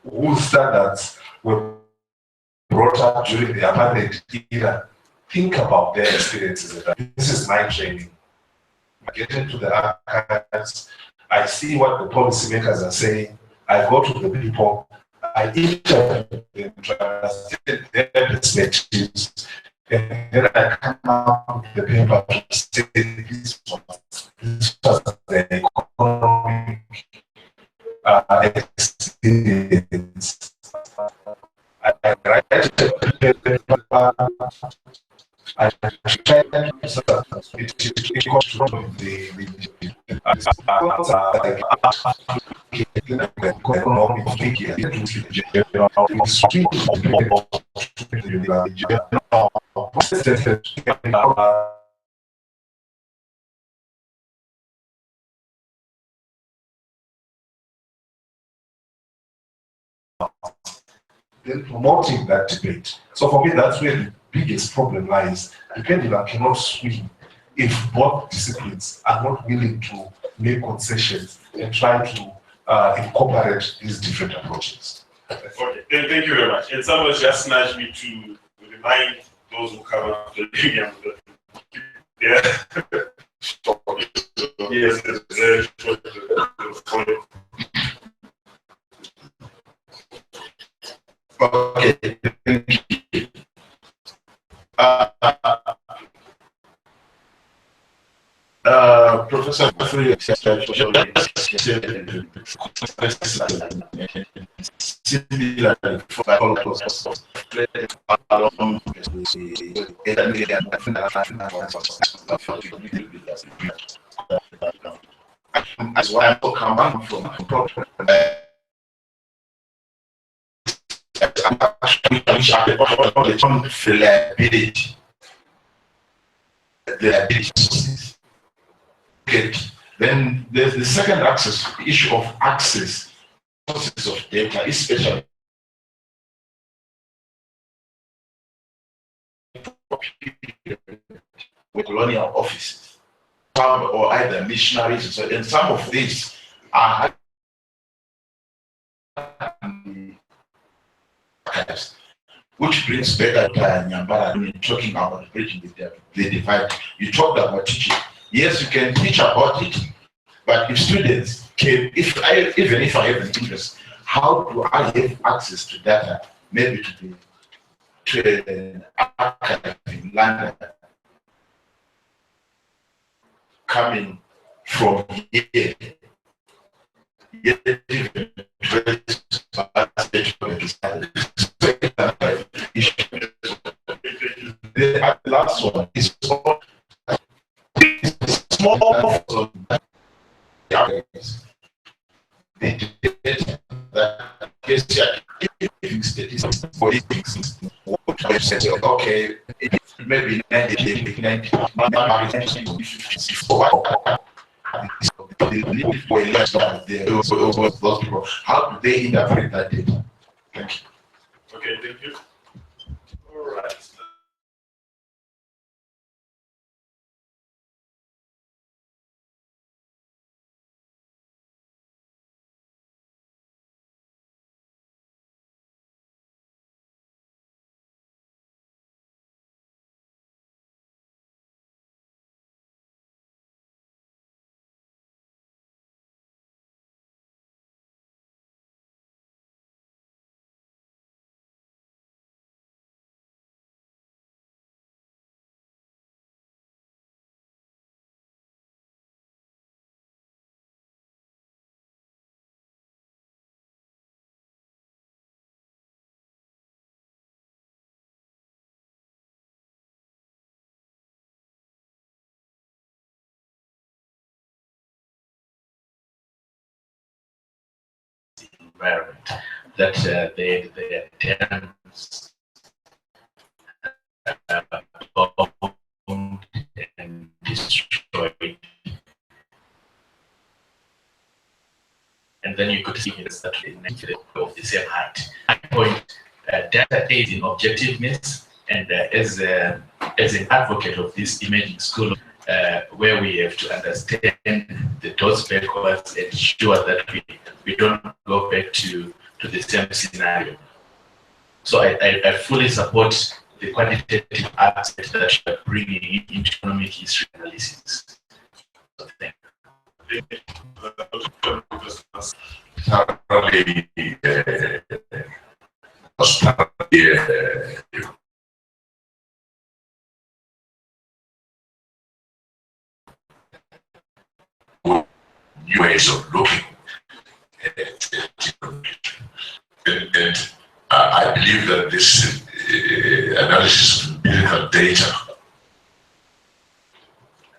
whose standards were brought up during the apartheid era? Think about their experiences. This is my training. I get into the archives, I see what the policymakers are saying, I go to the people, I interview them, translate their perspectives, and then I come out with the paper to say this was the economic experience. I write a paper, I try to then promoting that debate. So for me, that's where the biggest problem lies. The pendulum cannot swing if both disciplines are not willing to make concessions and try to incorporate these different approaches.
Okay, thank you very much. And someone just nudged me to remind those who come up the medium. Yeah. Yes,
Okay. Professor similarly for as what I'm coming from reliability. Okay. Then there's the second axis, the issue of access, sources of data, especially with colonial offices, or either missionaries. And some of these are which brings better Nyambara talking about bridging the divide. You talked about teaching. Yes, you can teach about it, but if students can, even if I have an interest, how do I have access to data? Maybe to an archive in London, coming from here. The last one is small. Okay, maybe 90. How do they interpret that data? Thank you.
okay, thank you. All right.
environment, that they dams bombed and destroyed. And then you could see that of the same height. At that point, data aids in objectiveness, and as an advocate of this imaging school, where we have to understand the dots backwards and ensure that we don't go back to the same scenario. So I fully support the quantitative aspect that you are bringing into economic history analysis. So thank you.
New ways of looking at economic. And I believe that this analysis of empirical data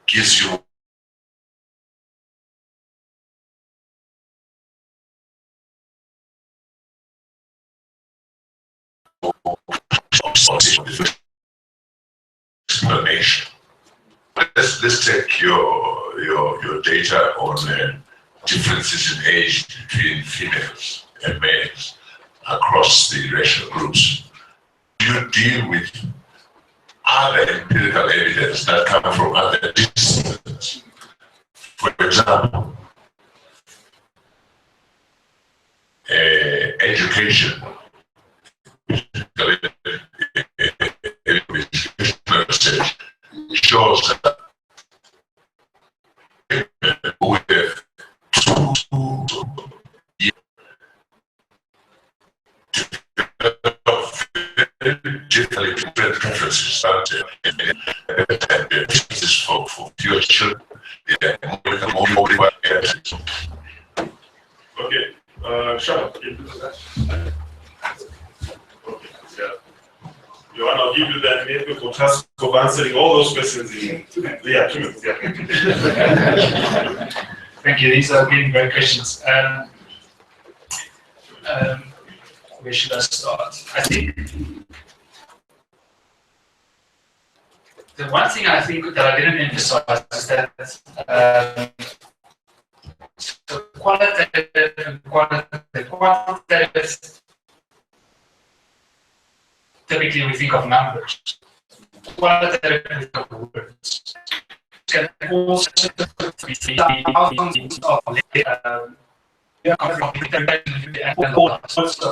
gives you explanation. Let's take your data on differences in age between females and males across the racial groups. You deal with other empirical evidence that come from other disciplines. For example, education. Research shows that we have different preferences for future.
Okay, Sean, can you do that? Joanna, I'll give you that difficult task of answering all those questions in 2 minutes. Yeah, 2 minutes. Yeah.
Thank you. These are really great questions. Where should I start? I think the one thing I think that I didn't emphasize is that so qualitative and quantitative. Typically, we think of numbers. Qualitative, we think of words. Can also be thousands of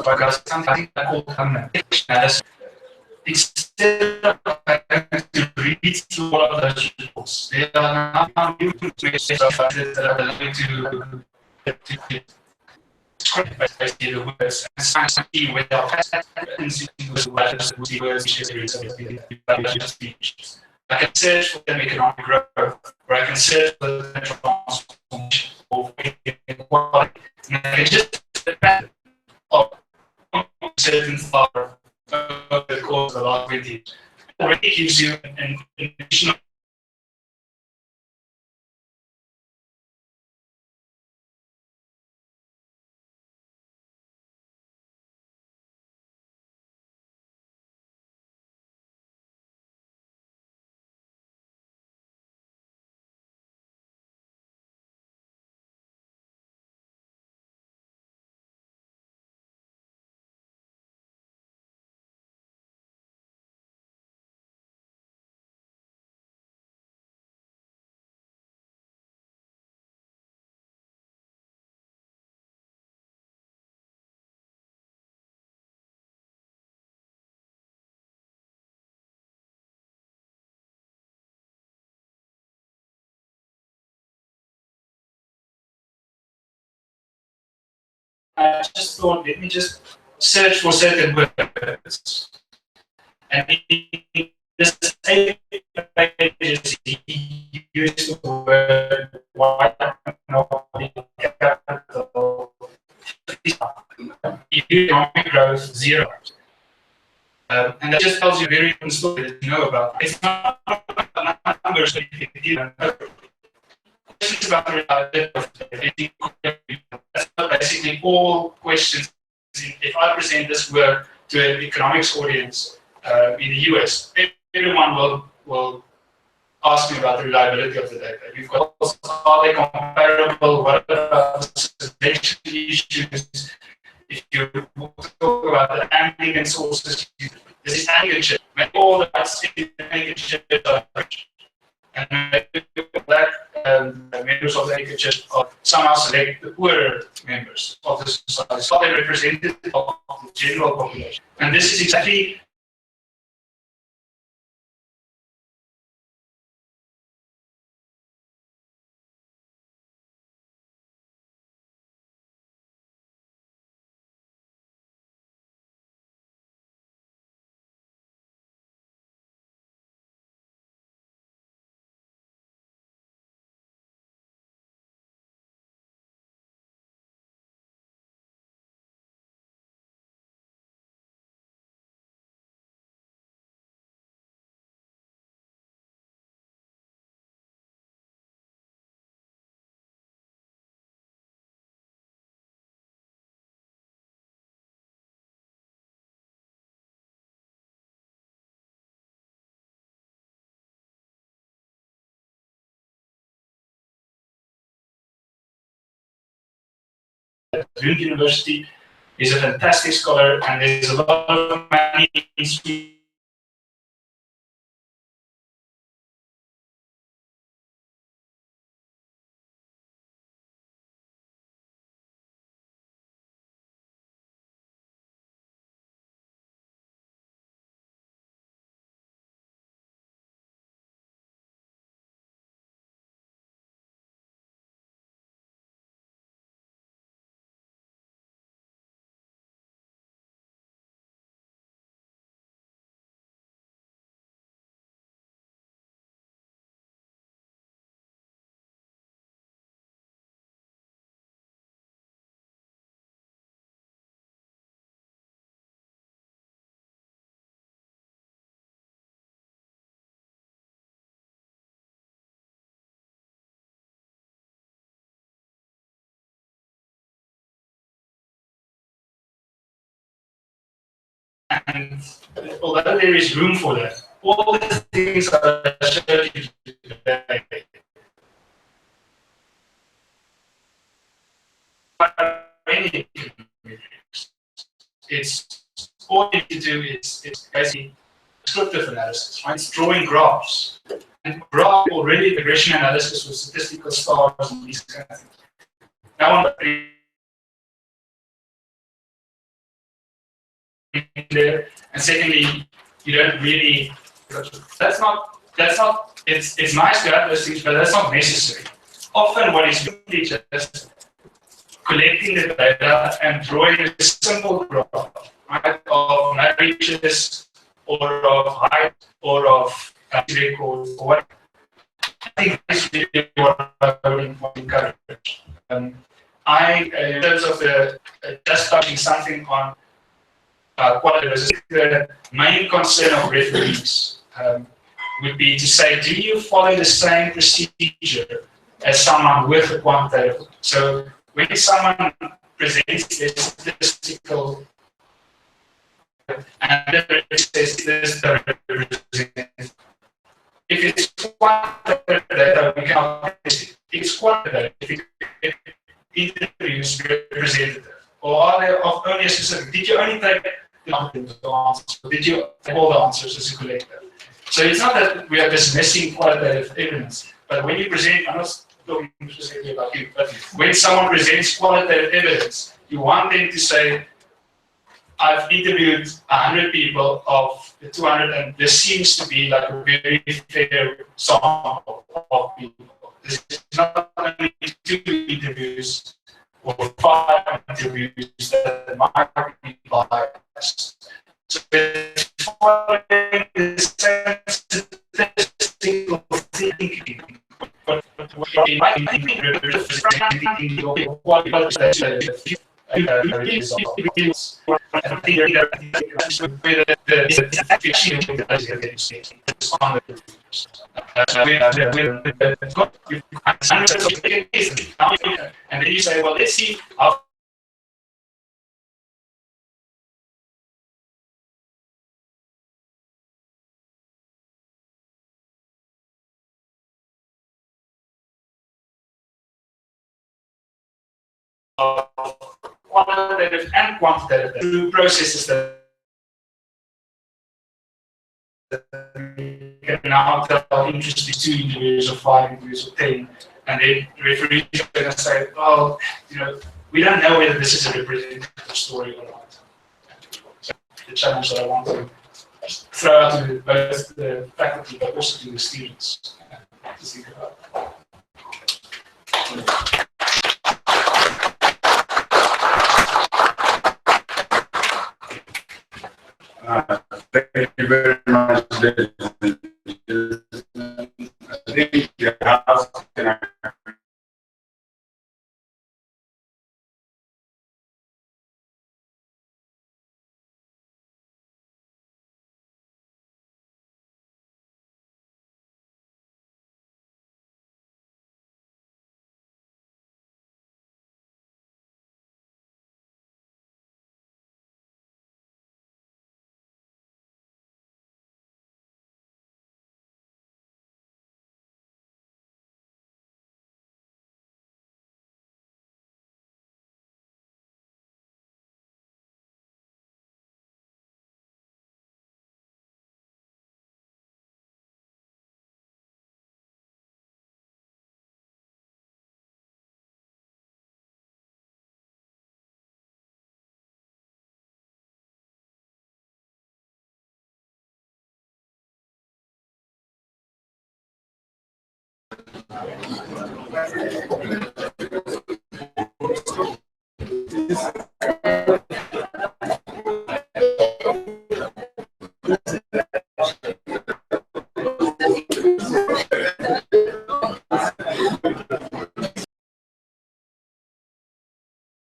because something called analysis. Instead of to read through all of those reports, there are now new ways that are going to basically the words and see where there are patterns in the words, I can search for them economic growth, or I can search for the transformation of inequality. And I can just depend on certain thought over the course of the last 20 years. It already gives you an additional I just thought, let me just search for certain words. And in this 8 pages, he used the word white capital. Economic growth 0. And that just tells you a very important story that you know about. It's not numbers that you don't know. questions about the reliability of data. That's basically all questions. If I present this work to an economics audience in the US, everyone will ask me about the reliability of the data. You've got, are they comparable? What about the selection issues? If you talk about the antigen sources, this is antigen. Maybe all the antigen are and that members of the antigen are somehow select the poorer members of the society. So they're representative of the general population. And this is exactly Lund University is a fantastic scholar, and there's a lot of money in and although there is room for that, all the things that I showed you today it's all you need to do is basically descriptive analysis, right? It's drawing graphs. And graph already regression analysis with statistical stars and these kind of things. Now on there, and secondly, you don't really. That's not. It's nice to have those things, but that's not necessary. Often, what is really just collecting the data and drawing a simple graph, right, of marriages or of height or of records or what. I think this is really what I would encourage. In terms of just touching something on quality, the main concern of referees would be to say, do you follow the same procedure as someone with a quantitative? So when someone presents their statistical and says this is the representative, if it's quantitative data, we cannot test it. It's quantitative. If it interviews representative, or are they of only a specific? Did you only take the answers, or did you take all the answers as a collective? So it's not that we are dismissing qualitative evidence, but when you present, I'm not talking specifically about you, but when someone presents qualitative evidence, you want them to say, I've interviewed 100 people of the 200, and this seems to be like a very fair sample of people. This is not only 2 interviews or 5 interviews that might be biased. So it's following the statistical thinking. But it might be representing your quality. and then you say, well, let's see how qualitative and quantitative through processes that can now tell interesting 2 interviews or 5 interviews or 10, and then referees are going to say, well, we don't know whether this is a representative story or not. The challenge that I want to throw out to both the faculty but also to the students to think about.
Thank you very much. I think you have